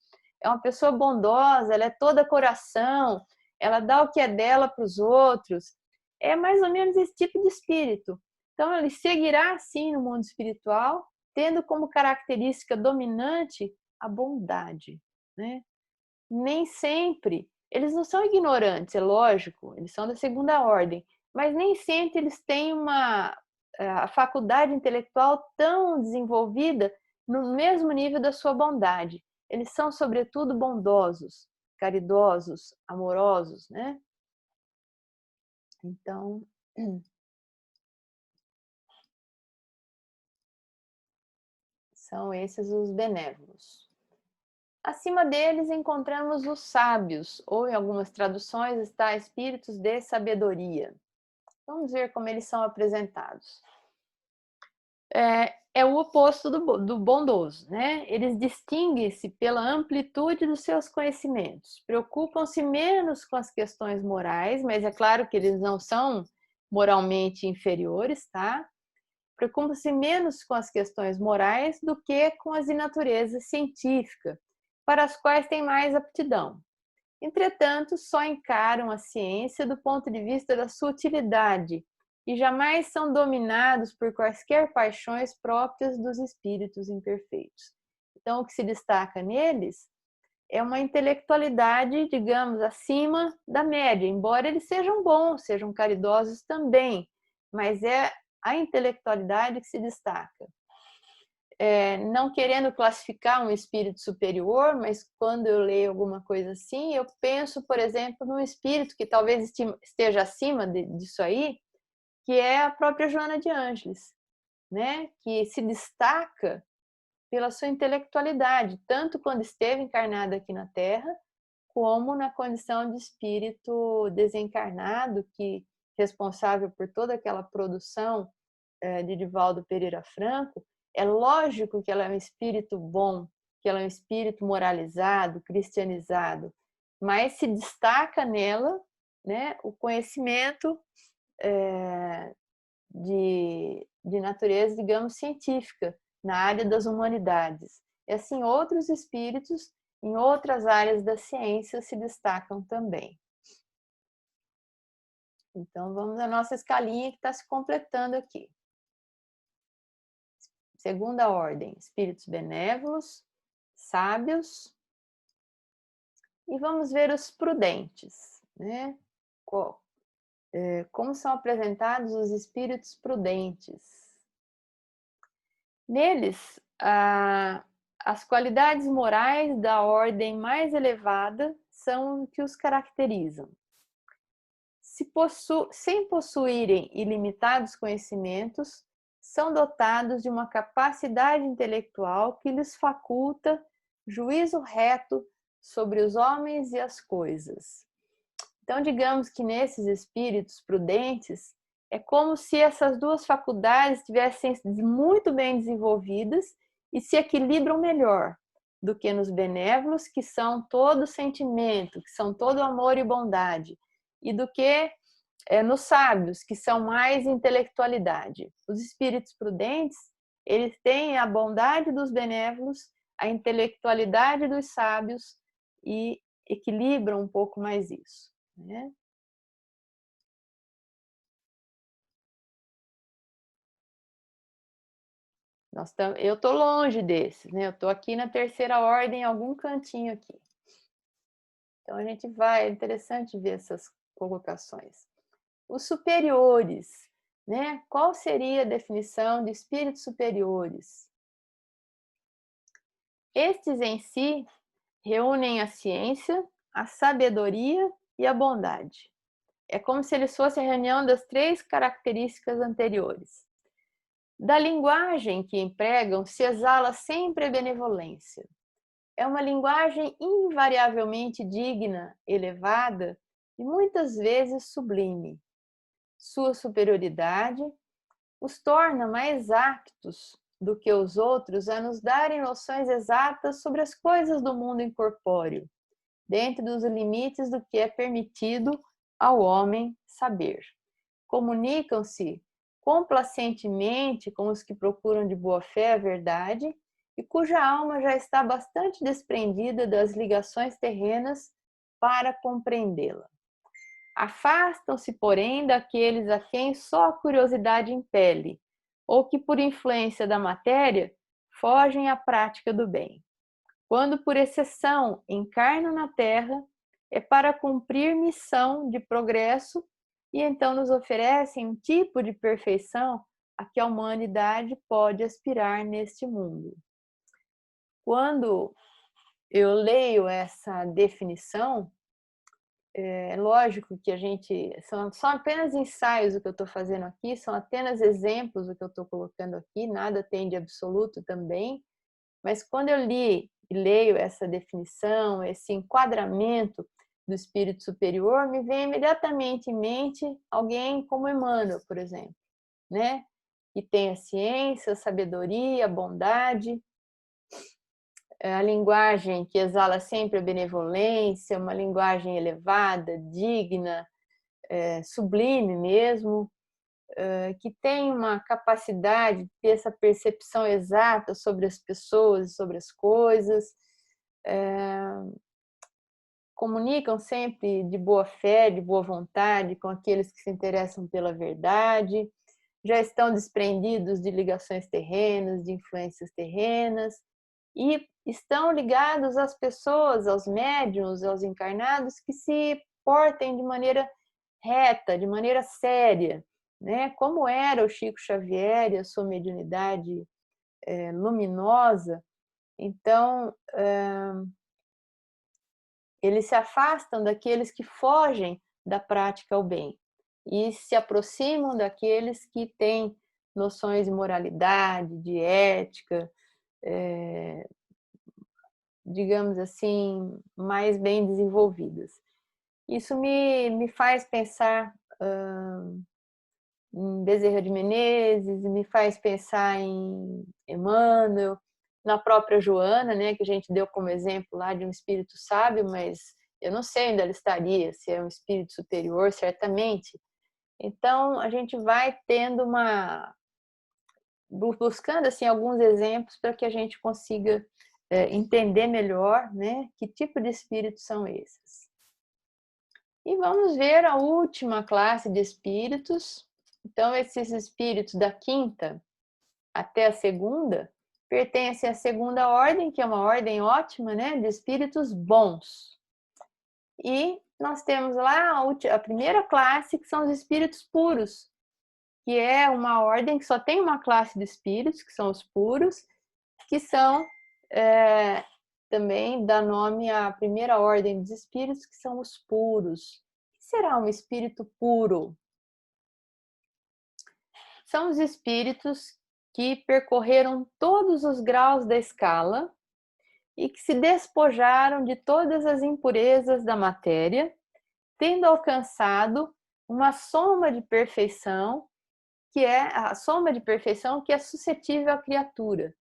é uma pessoa bondosa, ela é toda coração, ela dá o que é dela para os outros. É mais ou menos esse tipo de espírito. Então, ele seguirá assim no mundo espiritual, tendo como característica dominante a bondade, né? Nem sempre, eles não são ignorantes, é lógico, eles são da segunda ordem, mas nem sempre eles têm a faculdade intelectual tão desenvolvida no mesmo nível da sua bondade. Eles são, sobretudo, bondosos, caridosos, amorosos, né? Então, são esses os benévolos. Acima deles encontramos os sábios, ou em algumas traduções está espíritos de sabedoria. Vamos ver como eles são apresentados. É o oposto do bondoso, né? Eles distinguem-se pela amplitude dos seus conhecimentos, preocupam-se menos com as questões morais, mas é claro que eles não são moralmente inferiores, tá? Preocupam-se menos com as questões morais do que com as de natureza científica, para as quais têm mais aptidão. Entretanto, só encaram a ciência do ponto de vista da sua utilidade e jamais são dominados por quaisquer paixões próprias dos espíritos imperfeitos. Então, o que se destaca neles é uma intelectualidade, digamos, acima da média, embora eles sejam bons, sejam caridosos também, mas é a intelectualidade que se destaca. Não querendo classificar um espírito superior, mas quando eu leio alguma coisa assim, eu penso, por exemplo, num espírito que talvez esteja acima disso aí, que é a própria Joana de Ângeles, né? Que se destaca pela sua intelectualidade, tanto quando esteve encarnada aqui na Terra, como na condição de espírito desencarnado, que responsável por toda aquela produção de Divaldo Pereira Franco. É lógico que ela é um espírito bom, que ela é um espírito moralizado, cristianizado, mas se destaca nela né, o conhecimento de natureza, digamos, científica, na área das humanidades. E assim, outros espíritos em outras áreas da ciência se destacam também. Então, vamos à nossa escalinha que está se completando aqui. Segunda ordem, espíritos benévolos, sábios. E vamos ver os prudentes, né? Como são apresentados os espíritos prudentes? Neles, as qualidades morais da ordem mais elevada são o que os caracterizam. Sem possuírem ilimitados conhecimentos, são dotados de uma capacidade intelectual que lhes faculta juízo reto sobre os homens e as coisas. Então, digamos que nesses espíritos prudentes, é como se essas duas faculdades estivessem muito bem desenvolvidas e se equilibram melhor do que nos benévolos, que são todo sentimento, que são todo amor e bondade, e do que nos sábios, que são mais intelectualidade. Os espíritos prudentes, eles têm a bondade dos benévolos, a intelectualidade dos sábios e equilibram um pouco mais isso, né? Eu estou longe desses, né? Eu estou aqui na terceira ordem, em algum cantinho aqui. Então a gente vai, é interessante ver essas colocações. Os superiores, né? Qual seria a definição de espíritos superiores? Estes em si reúnem a ciência, a sabedoria e a bondade. É como se eles fossem a reunião das três características anteriores. Da linguagem que empregam se exala sempre a benevolência. É uma linguagem invariavelmente digna, elevada e muitas vezes sublime. Sua superioridade os torna mais aptos do que os outros a nos darem noções exatas sobre as coisas do mundo incorpóreo, dentro dos limites do que é permitido ao homem saber. Comunicam-se complacentemente com os que procuram de boa fé a verdade e cuja alma já está bastante desprendida das ligações terrenas para compreendê-la. Afastam-se, porém, daqueles a quem só a curiosidade impele, ou que, por influência da matéria, fogem à prática do bem. Quando, por exceção, encarnam na Terra, é para cumprir missão de progresso e então nos oferecem um tipo de perfeição a que a humanidade pode aspirar neste mundo. Quando eu leio essa definição, é lógico que são apenas ensaios o que eu estou fazendo aqui, são apenas exemplos o que eu estou colocando aqui, nada tem de absoluto também, mas quando eu li e leio essa definição, esse enquadramento do espírito superior, me vem imediatamente em mente alguém como Emmanuel, por exemplo, né? Que tem a ciência, a sabedoria, a bondade, a linguagem que exala sempre a benevolência, uma linguagem elevada, digna, sublime mesmo, que tem uma capacidade de ter essa percepção exata sobre as pessoas e sobre as coisas, comunicam sempre de boa fé, de boa vontade com aqueles que se interessam pela verdade, já estão desprendidos de ligações terrenas, de influências terrenas, e estão ligados às pessoas, aos médiuns, aos encarnados que se portem de maneira reta, de maneira séria, né? Como era o Chico Xavier e a sua mediunidade luminosa. Então, eles se afastam daqueles que fogem da prática ao bem e se aproximam daqueles que têm noções de moralidade, de ética, digamos assim, mais bem desenvolvidas. Isso me faz pensar em Bezerra de Menezes, me faz pensar em Emmanuel, na própria Joana, né, que a gente deu como exemplo lá de um espírito sábio, mas Eu não sei onde ela estaria, se é um espírito superior, certamente. Então, a gente vai tendo buscando assim alguns exemplos para que a gente consiga entender melhor, né, que tipo de espíritos são esses. E vamos ver a última classe de espíritos. Então, esses espíritos da quinta até a segunda pertencem à segunda ordem, que é uma ordem ótima, né, de espíritos bons. E nós temos lá a primeira classe, que são os espíritos puros, que é uma ordem que só tem uma classe de espíritos, que são os puros, que são também dá nome à primeira ordem dos espíritos, que são os puros. O que será um espírito puro? São os espíritos que percorreram todos os graus da escala e que se despojaram de todas as impurezas da matéria, tendo alcançado uma soma de perfeição, que é a soma de perfeição que é suscetível à criatura,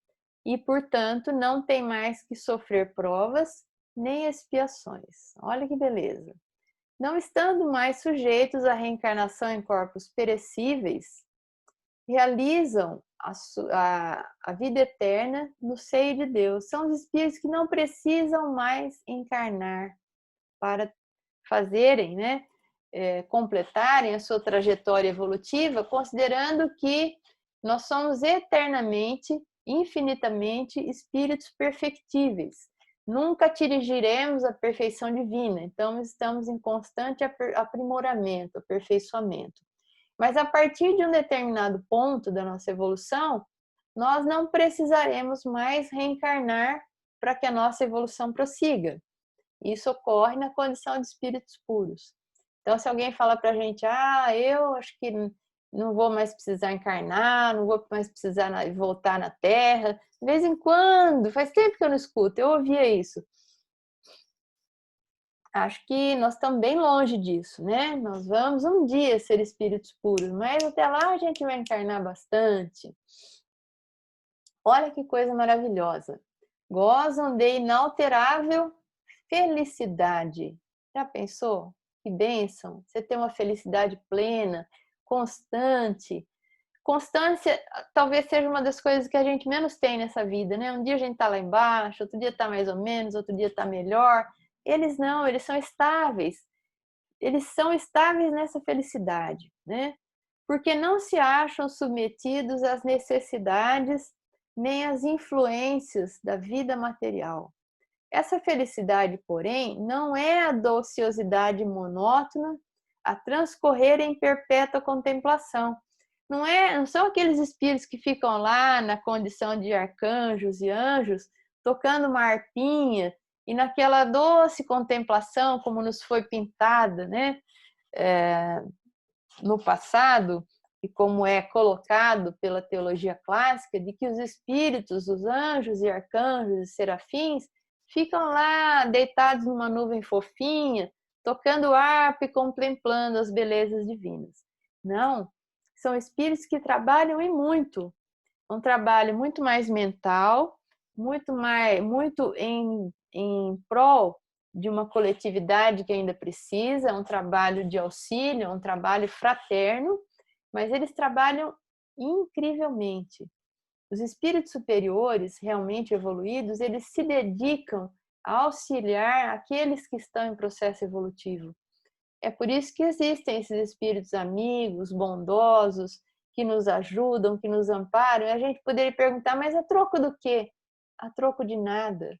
e, portanto, não tem mais que sofrer provas nem expiações. Olha que beleza! Não estando mais sujeitos à reencarnação em corpos perecíveis, realizam a vida eterna no seio de Deus. São os espíritos que não precisam mais encarnar para fazerem, né, completarem a sua trajetória evolutiva, considerando que nós somos eternamente, infinitamente espíritos perfectíveis. Nunca atingiremos a perfeição divina, então estamos em constante aprimoramento, aperfeiçoamento. Mas a partir de um determinado ponto da nossa evolução, nós não precisaremos mais reencarnar para que a nossa evolução prossiga. Isso ocorre na condição de espíritos puros. Então, se alguém fala para a gente, eu acho que não vou mais precisar encarnar, não vou mais precisar voltar na Terra, de vez em quando, faz tempo que eu não escuto, eu ouvia isso. Acho que nós estamos bem longe disso, né? Nós vamos um dia ser espíritos puros, mas até lá a gente vai encarnar bastante. Olha que coisa maravilhosa. Gozam de inalterável felicidade. Já pensou? Que bênção! Você tem uma felicidade plena, constante. Constância talvez seja uma das coisas que a gente menos tem nessa vida, né? Um dia a gente está lá embaixo, outro dia está mais ou menos, outro dia está melhor. Eles não, eles são estáveis. Eles são estáveis nessa felicidade, né? Porque não se acham submetidos às necessidades nem às influências da vida material. Essa felicidade, porém, não é a dociosidade monótona a transcorrer em perpétua contemplação. Não são aqueles espíritos que ficam lá na condição de arcanjos e anjos, tocando uma harpinha e naquela doce contemplação, como nos foi pintada, né? No passado, e como é colocado pela teologia clássica, de que os espíritos, os anjos e arcanjos e serafins, ficam lá deitados numa nuvem fofinha, tocando harpa e contemplando as belezas divinas. Não, são espíritos que trabalham e muito. Um trabalho muito mais mental, muito em prol de uma coletividade que ainda precisa, um trabalho de auxílio, um trabalho fraterno, mas eles trabalham incrivelmente. Os espíritos superiores, realmente evoluídos, eles se dedicam a auxiliar aqueles que estão em processo evolutivo. É por isso que existem esses espíritos amigos, bondosos, que nos ajudam, que nos amparam. E a gente poderia perguntar, mas a troco do quê? A troco de nada.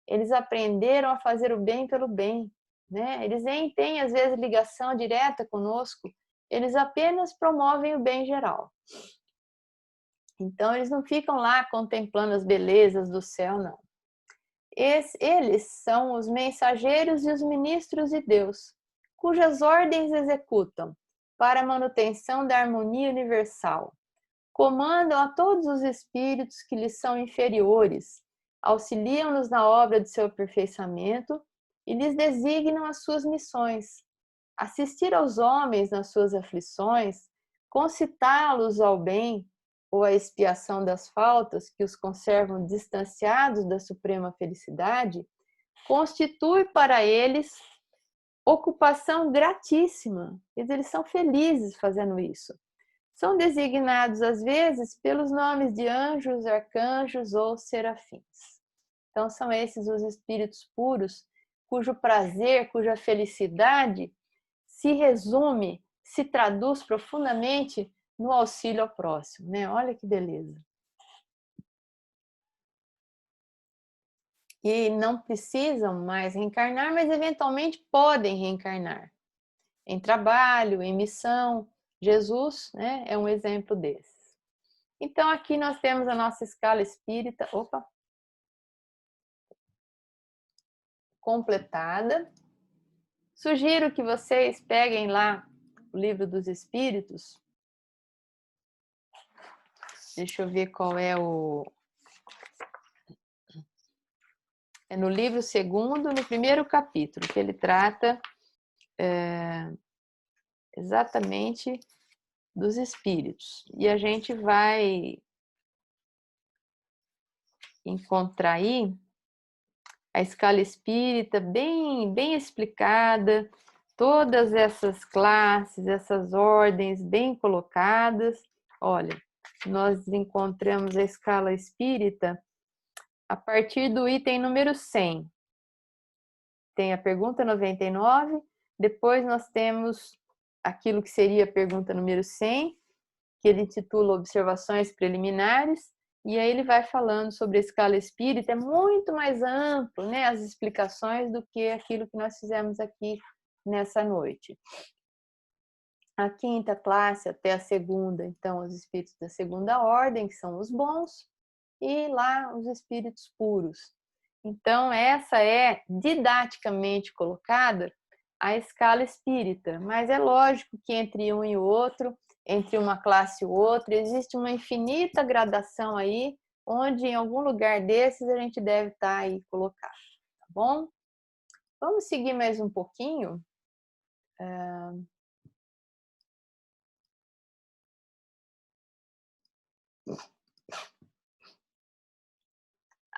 Eles aprenderam a fazer o bem pelo bem, né? Eles nem têm, às vezes, ligação direta conosco, eles apenas promovem o bem geral. Então, eles não ficam lá contemplando as belezas do céu, não. Eles são os mensageiros e os ministros de Deus, cujas ordens executam para a manutenção da harmonia universal. Comandam a todos os espíritos que lhes são inferiores, auxiliam-nos na obra de seu aperfeiçoamento e lhes designam as suas missões. Assistir aos homens nas suas aflições, concitá-los ao bem ou à expiação das faltas que os conservam distanciados da suprema felicidade, constitui para eles ocupação gratíssima. Eles são felizes fazendo isso. São designados, às vezes, pelos nomes de anjos, arcanjos ou serafins. Então, são esses os espíritos puros, cujo prazer, cuja felicidade se resume, se traduz profundamente no auxílio ao próximo, né? Olha que beleza. E não precisam mais reencarnar, mas eventualmente podem reencarnar em trabalho, em missão. Jesus, né, é um exemplo desses. Então, aqui nós temos a nossa escala espírita, completada. Sugiro que vocês peguem lá o Livro dos Espíritos. Deixa eu ver qual é o... É no livro segundo, no primeiro capítulo, que ele trata exatamente dos espíritos. E a gente vai encontrar aí a escala espírita bem explicada, todas essas classes, essas ordens bem colocadas. Olha, nós encontramos a escala espírita a partir do item número 100. Tem a pergunta 99, depois nós temos aquilo que seria a pergunta número 100, que ele intitula Observações Preliminares, e aí ele vai falando sobre a escala espírita, é muito mais amplo, né, as explicações do que aquilo que nós fizemos aqui nessa noite. A quinta classe até a segunda, então, os espíritos da segunda ordem, que são os bons, e lá os espíritos puros. Então, essa é didaticamente colocada a escala espírita, mas é lógico que entre um e o outro, entre uma classe e outra, existe uma infinita gradação aí, onde em algum lugar desses a gente deve estar aí colocado, tá bom? Vamos seguir mais um pouquinho.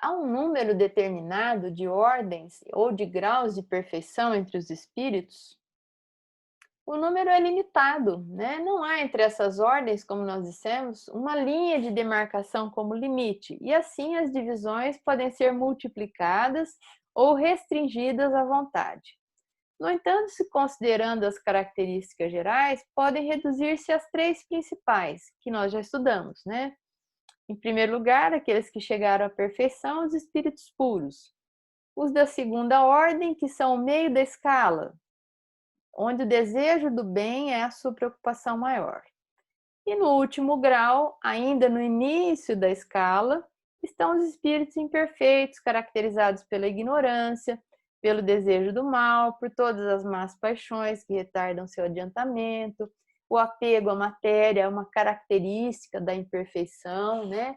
Há um número determinado de ordens ou de graus de perfeição entre os espíritos. O número é limitado, né? Não há entre essas ordens, como nós dissemos, uma linha de demarcação como limite, e assim as divisões podem ser multiplicadas ou restringidas à vontade. No entanto, se considerando as características gerais, podem reduzir-se às três principais, que nós já estudamos, né? Em primeiro lugar, aqueles que chegaram à perfeição, os espíritos puros. Os da segunda ordem, que são o meio da escala, onde o desejo do bem é a sua preocupação maior. E no último grau, ainda no início da escala, estão os espíritos imperfeitos, caracterizados pela ignorância, pelo desejo do mal, por todas as más paixões que retardam seu adiantamento. O apego à matéria é uma característica da imperfeição, né?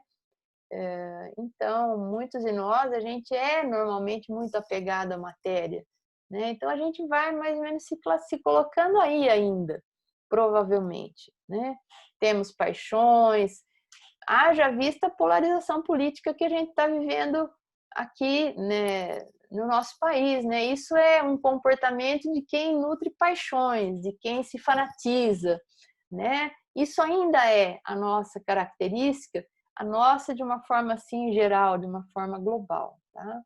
Então, muitos de nós, a gente é normalmente muito apegado à matéria, né? Então, a gente vai mais ou menos se colocando aí ainda, provavelmente, né? Temos paixões, haja vista a polarização política que a gente está vivendo aqui, né, no nosso país, né? Isso é um comportamento de quem nutre paixões, de quem se fanatiza, né? Isso ainda é a nossa característica, a nossa de uma forma assim geral, de uma forma global, tá?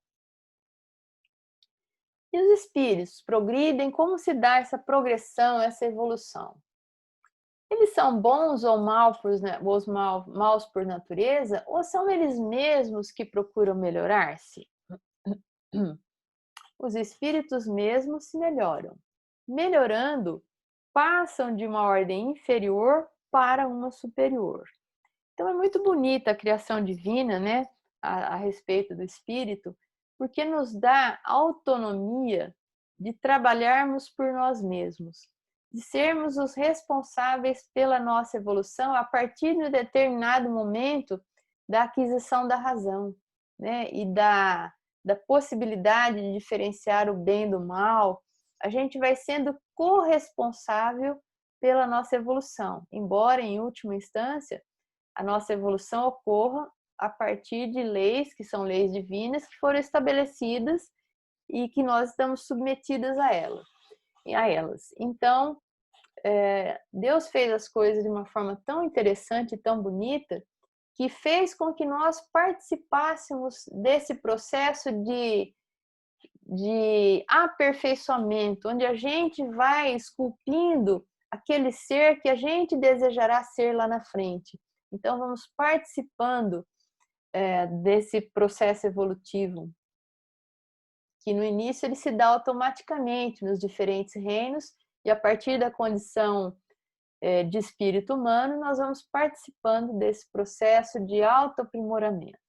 E os espíritos progridem, como se dá essa progressão, essa evolução? Eles são bons ou maus por natureza, ou são eles mesmos que procuram melhorar-se? Os espíritos mesmos se melhoram. Melhorando, passam de uma ordem inferior para uma superior. Então é muito bonita a criação divina, né, a respeito do espírito, porque nos dá autonomia de trabalharmos por nós mesmos, de sermos os responsáveis pela nossa evolução a partir de um determinado momento da aquisição da razão, né, e da possibilidade de diferenciar o bem do mal. A gente vai sendo corresponsável pela nossa evolução, embora em última instância a nossa evolução ocorra a partir de leis, que são leis divinas, que foram estabelecidas e que nós estamos submetidas a elas. a elas. Então, Deus fez as coisas de uma forma tão interessante e tão bonita que fez com que nós participássemos desse processo de aperfeiçoamento, onde a gente vai esculpindo aquele ser que a gente desejará ser lá na frente. Então, vamos participando desse processo evolutivo, que no início ele se dá automaticamente nos diferentes reinos, e a partir da condição de espírito humano, nós vamos participando desse processo de autoaprimoramento.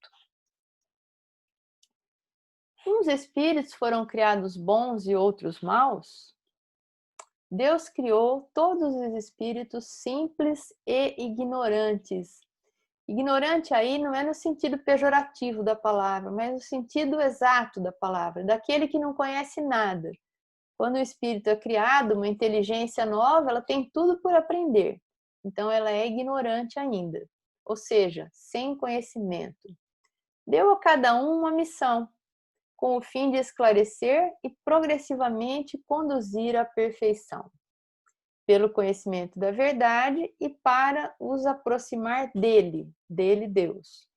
Uns espíritos foram criados bons e outros maus? Deus criou todos os espíritos simples e ignorantes. Ignorante aí não é no sentido pejorativo da palavra, mas no sentido exato da palavra, daquele que não conhece nada. Quando o espírito é criado, uma inteligência nova, ela tem tudo por aprender. Então ela é ignorante ainda, ou seja, sem conhecimento. Deu a cada um uma missão, com o fim de esclarecer e progressivamente conduzir à perfeição, pelo conhecimento da verdade e para os aproximar dele, Deus.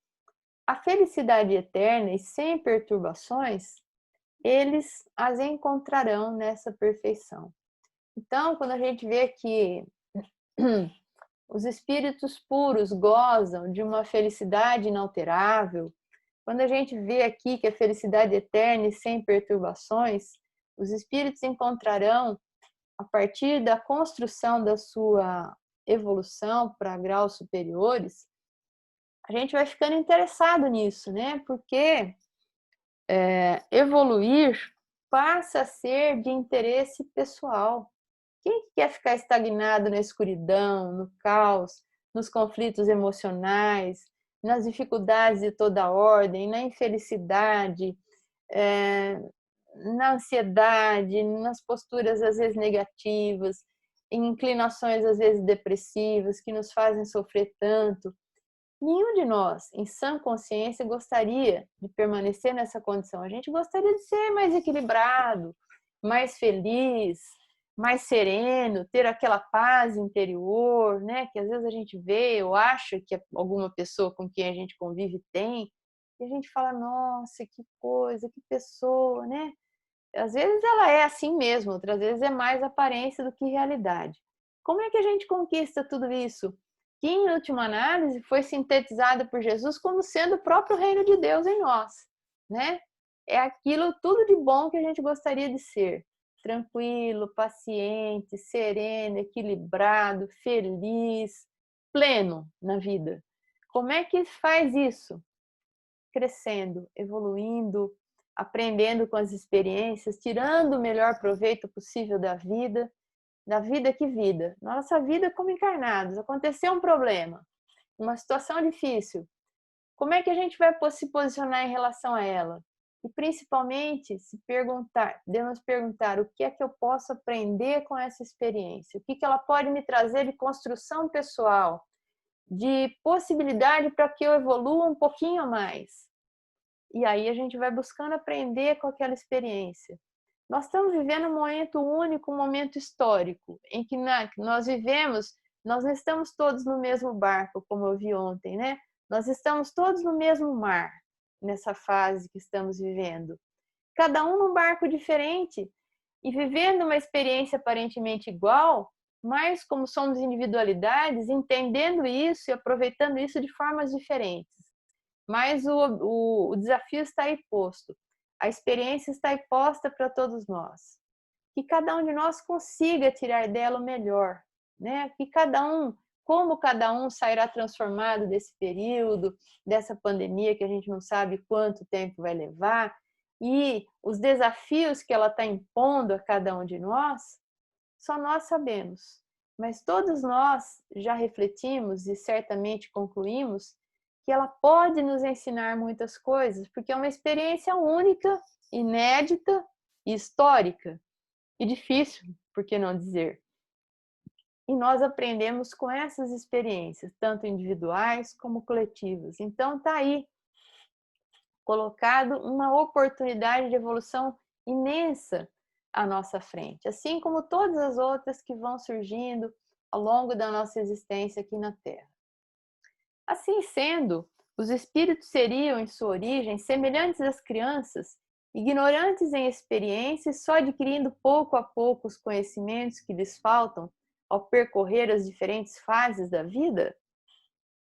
A felicidade eterna e sem perturbações, eles as encontrarão nessa perfeição. Então, quando a gente vê que os espíritos puros gozam de uma felicidade inalterável, quando a gente vê aqui que a felicidade eterna e sem perturbações, os espíritos encontrarão, a partir da construção da sua evolução para graus superiores, a gente vai ficando interessado nisso, né? Porque evoluir passa a ser de interesse pessoal. Quem quer ficar estagnado na escuridão, no caos, nos conflitos emocionais, nas dificuldades de toda ordem, na infelicidade, na ansiedade, nas posturas às vezes negativas, em inclinações às vezes depressivas que nos fazem sofrer tanto? Nenhum de nós, em sã consciência, gostaria de permanecer nessa condição. A gente gostaria de ser mais equilibrado, mais feliz, mais sereno, ter aquela paz interior, né? Que às vezes a gente vê ou acha que alguma pessoa com quem a gente convive tem, e a gente fala, nossa, que coisa, que pessoa, né? Às vezes ela é assim mesmo, outras vezes é mais aparência do que realidade. Como é que a gente conquista tudo isso? Que, em última análise, foi sintetizado por Jesus como sendo o próprio reino de Deus em nós, né? É aquilo tudo de bom que a gente gostaria de ser. Tranquilo, paciente, sereno, equilibrado, feliz, pleno na vida. Como é que faz isso? Crescendo, evoluindo, aprendendo com as experiências, tirando o melhor proveito possível da vida que vida. Nossa vida como encarnados, aconteceu um problema, uma situação difícil. Como é que a gente vai se posicionar em relação a ela? E principalmente devemos perguntar o que é que eu posso aprender com essa experiência? O que ela pode me trazer de construção pessoal, de possibilidade para que eu evolua um pouquinho mais? E aí a gente vai buscando aprender com aquela experiência. Nós estamos vivendo um momento único, um momento histórico, em que nós vivemos, nós não estamos todos no mesmo barco, como eu vi ontem, né? Nós estamos todos no mesmo mar, nessa fase que estamos vivendo. Cada um num barco diferente e vivendo uma experiência aparentemente igual, mas como somos individualidades, entendendo isso e aproveitando isso de formas diferentes. Mas o desafio está aí posto. A experiência está aí posta para todos nós. Que cada um de nós consiga tirar dela o melhor, né? Que como cada um sairá transformado desse período, dessa pandemia que a gente não sabe quanto tempo vai levar, e os desafios que ela está impondo a cada um de nós, só nós sabemos. Mas todos nós já refletimos e certamente concluímos que ela pode nos ensinar muitas coisas, porque é uma experiência única, inédita e histórica, e difícil, por que não dizer? E nós aprendemos com essas experiências, tanto individuais como coletivas. Então está aí colocado uma oportunidade de evolução imensa à nossa frente, assim como todas as outras que vão surgindo ao longo da nossa existência aqui na Terra. Assim sendo, os espíritos seriam, em sua origem, semelhantes às crianças, ignorantes em experiências, só adquirindo pouco a pouco os conhecimentos que lhes faltam ao percorrer as diferentes fases da vida?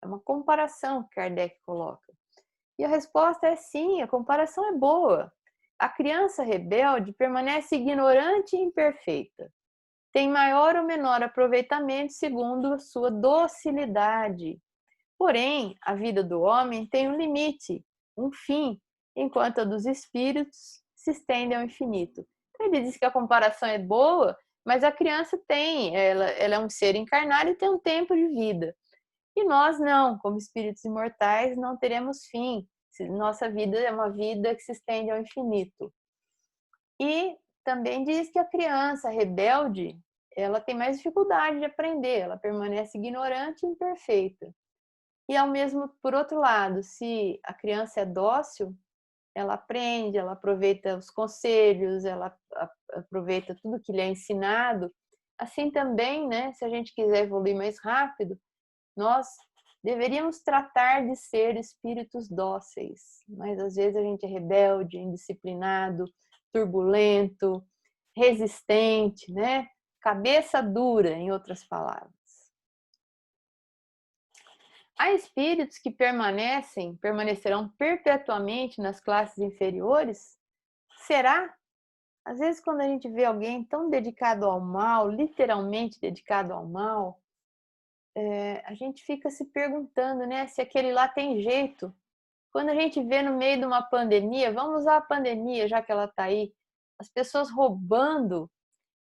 É uma comparação que Kardec coloca. E a resposta é sim, a comparação é boa. A criança rebelde permanece ignorante e imperfeita. Tem maior ou menor aproveitamento segundo a sua docilidade. Porém, a vida do homem tem um limite, um fim, enquanto a dos espíritos se estende ao infinito. Então, ele diz que a comparação é boa, mas a criança ela é um ser encarnado e tem um tempo de vida. E nós não, como espíritos imortais, não teremos fim. Nossa vida é uma vida que se estende ao infinito. E também diz que a criança rebelde, ela tem mais dificuldade de aprender, ela permanece ignorante e imperfeita. E ao mesmo, por outro lado, se a criança é dócil, ela aprende, ela aproveita os conselhos, ela aproveita tudo que lhe é ensinado. Assim também, né, se a gente quiser evoluir mais rápido, nós deveríamos tratar de ser espíritos dóceis, mas às vezes a gente é rebelde, indisciplinado, turbulento, resistente, né? Cabeça dura, em outras palavras. Há espíritos que permanecerão perpetuamente nas classes inferiores? Será? Às vezes, quando a gente vê alguém tão dedicado ao mal, literalmente dedicado ao mal, a gente fica se perguntando, né, se aquele lá tem jeito. Quando a gente vê no meio de uma pandemia, vamos usar a pandemia, já que ela está aí, as pessoas roubando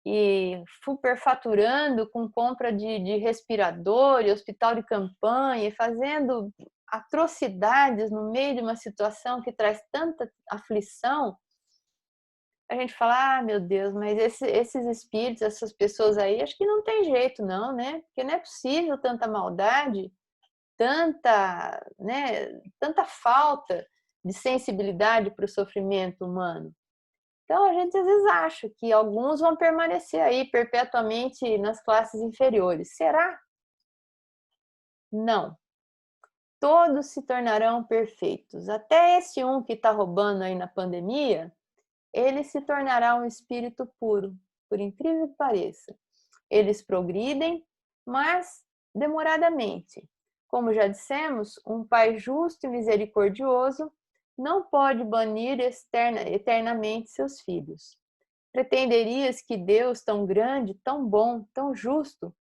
e superfaturando com compra de respirador e hospital de campanha, e fazendo atrocidades no meio de uma situação que traz tanta aflição, a gente fala, ah, meu Deus, mas esses espíritos, essas pessoas aí, acho que não tem jeito não, né? Porque não é possível tanta maldade, tanta, né, tanta falta de sensibilidade para o sofrimento humano. Então, a gente às vezes acha que alguns vão permanecer aí perpetuamente nas classes inferiores. Será? Não. Todos se tornarão perfeitos. Até esse um que está roubando aí na pandemia, ele se tornará um espírito puro, por incrível que pareça. Eles progridem, mas demoradamente. Como já dissemos, um pai justo e misericordioso não pode banir eternamente seus filhos. Pretenderias que Deus, tão grande, tão bom, tão justo,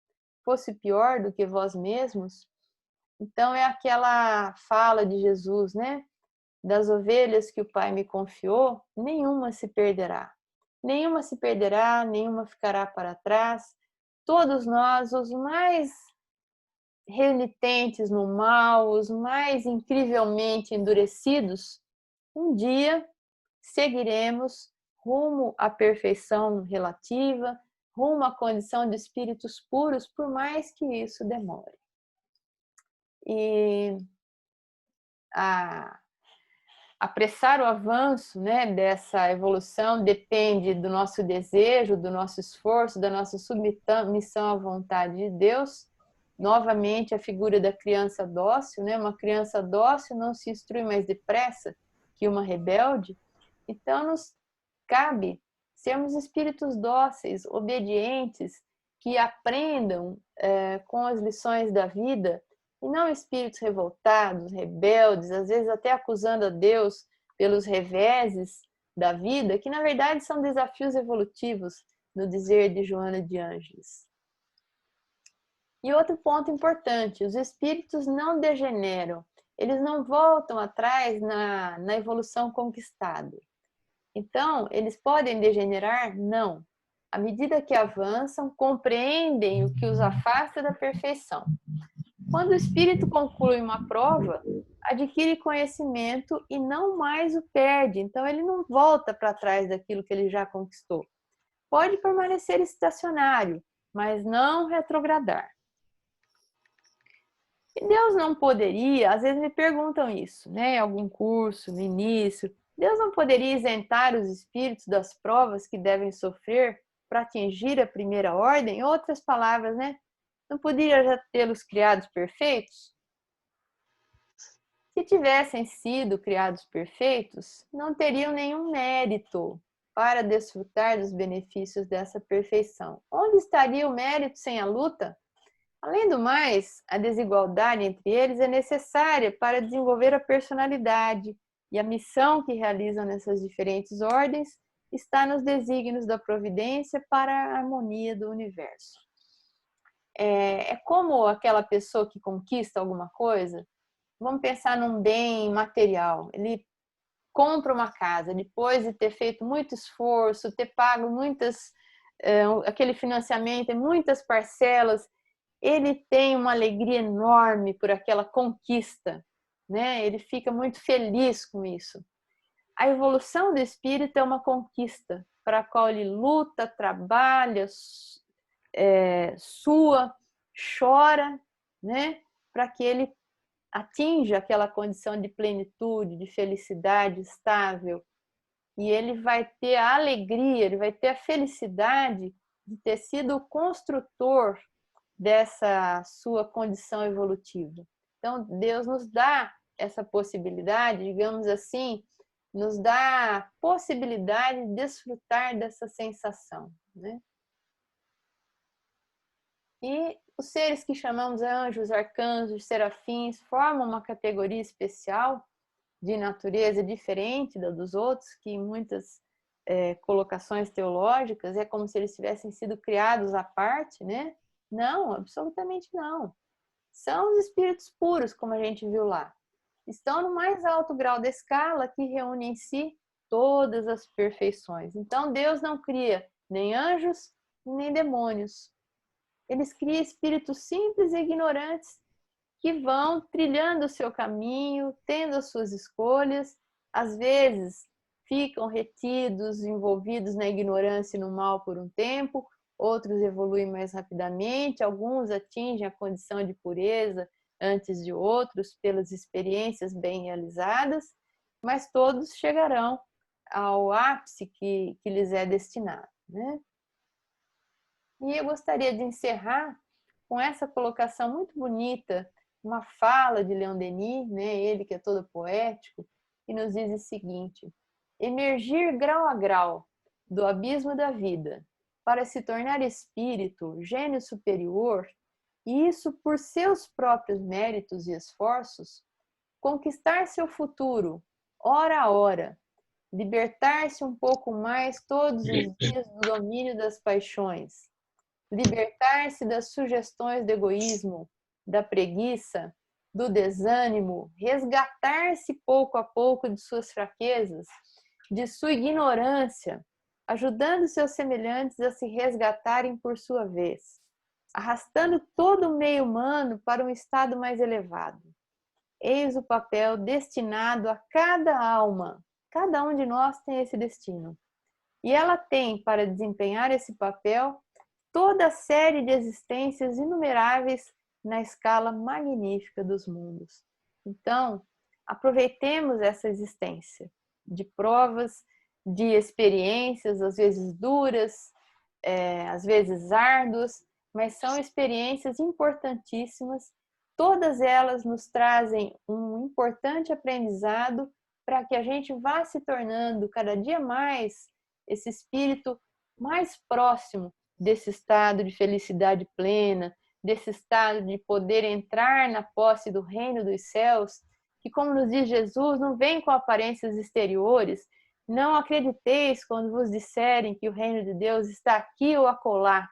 fosse pior do que vós mesmos? Então é aquela fala de Jesus, né? Das ovelhas que o Pai me confiou, nenhuma se perderá. Nenhuma se perderá, nenhuma ficará para trás. Todos nós, os mais renitentes no mal, os mais incrivelmente endurecidos, um dia seguiremos rumo à perfeição relativa, rumo à condição de espíritos puros, por mais que isso demore. E apressar o avanço, né, dessa evolução depende do nosso desejo, do nosso esforço, da nossa submissão à vontade de Deus. Novamente, a figura da criança dócil, né? Uma criança dócil não se instrui mais depressa que uma rebelde. Então, nos cabe sermos espíritos dóceis, obedientes, que aprendam com as lições da vida, e não espíritos revoltados, rebeldes, às vezes até acusando a Deus pelos reveses da vida, que na verdade são desafios evolutivos, no dizer de Joana de Ângeles. E outro ponto importante, os espíritos não degeneram, eles não voltam atrás na evolução conquistada. Então, eles podem degenerar? Não. À medida que avançam, compreendem o que os afasta da perfeição. Quando o espírito conclui uma prova, adquire conhecimento e não mais o perde. Então, ele não volta para trás daquilo que ele já conquistou. Pode permanecer estacionário, mas não retrogradar. E Deus não poderia, às vezes me perguntam isso, né? Em algum curso, no início, Deus não poderia isentar os espíritos das provas que devem sofrer para atingir a primeira ordem? Em outras palavras, né? Não poderia já tê-los criados perfeitos? Se tivessem sido criados perfeitos, não teriam nenhum mérito para desfrutar dos benefícios dessa perfeição. Onde estaria o mérito sem a luta? Além do mais, a desigualdade entre eles é necessária para desenvolver a personalidade, e a missão que realizam nessas diferentes ordens está nos desígnios da providência para a harmonia do universo. É como aquela pessoa que conquista alguma coisa. Vamos pensar num bem material. Ele compra uma casa depois de ter feito muito esforço, ter pago aquele financiamento em muitas parcelas. Ele tem uma alegria enorme por aquela conquista, né? Ele fica muito feliz com isso. A evolução do espírito é uma conquista para a qual ele luta, trabalha, sua, chora, né? Para que ele atinja aquela condição de plenitude, de felicidade estável. E ele vai ter a alegria, ele vai ter a felicidade de ter sido o construtor dessa sua condição evolutiva. Então, Deus nos dá essa possibilidade, digamos assim, nos dá a possibilidade de desfrutar dessa sensação, né? E os seres que chamamos anjos, arcanjos, serafins, formam uma categoria especial de natureza diferente da dos outros, que em muitas colocações teológicas é como se eles tivessem sido criados à parte, né? Não, absolutamente não. São os espíritos puros, como a gente viu lá. Estão no mais alto grau da escala, que reúne em si todas as perfeições. Então, Deus não cria nem anjos, nem demônios. Eles criam espíritos simples e ignorantes que vão trilhando o seu caminho, tendo as suas escolhas, às vezes ficam retidos, envolvidos na ignorância e no mal por um tempo, outros evoluem mais rapidamente, alguns atingem a condição de pureza antes de outros, pelas experiências bem realizadas, mas todos chegarão ao ápice que lhes é destinado, né? E eu gostaria de encerrar com essa colocação muito bonita, uma fala de Leon Denis, né, ele que é todo poético, que nos diz o seguinte: emergir grau a grau do abismo da vida para se tornar espírito, gênio superior, e isso por seus próprios méritos e esforços, conquistar seu futuro, hora a hora, libertar-se um pouco mais todos os dias do domínio das paixões, libertar-se das sugestões do egoísmo, da preguiça, do desânimo, resgatar-se pouco a pouco de suas fraquezas, de sua ignorância, ajudando seus semelhantes a se resgatarem por sua vez, arrastando todo o meio humano para um estado mais elevado. Eis o papel destinado a cada alma. Cada um de nós tem esse destino. E ela tem, para desempenhar esse papel, toda a série de existências inumeráveis na escala magnífica dos mundos. Então, aproveitemos essa existência de provas, de experiências, às vezes duras, às vezes árduas, mas são experiências importantíssimas. Todas elas nos trazem um importante aprendizado para que a gente vá se tornando cada dia mais esse espírito mais próximo desse estado de felicidade plena, desse estado de poder entrar na posse do reino dos céus, que, como nos diz Jesus, não vem com aparências exteriores. Não acrediteis quando vos disserem que o reino de Deus está aqui ou acolá,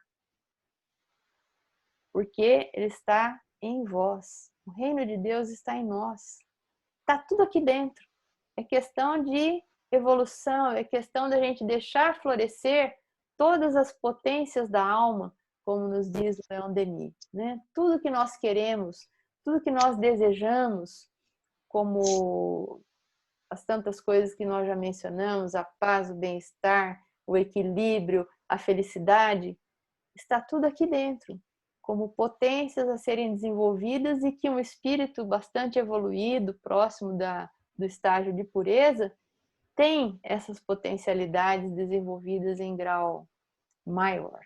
porque ele está em vós. O reino de Deus está em nós. Está tudo aqui dentro. É questão de evolução, é questão da gente deixar florescer todas as potências da alma, como nos diz o Leon Denis, né? Tudo que nós queremos, tudo que nós desejamos, como as tantas coisas que nós já mencionamos, a paz, o bem-estar, o equilíbrio, a felicidade, está tudo aqui dentro, como potências a serem desenvolvidas e que um espírito bastante evoluído, próximo do estágio de pureza, tem essas potencialidades desenvolvidas em grau maior.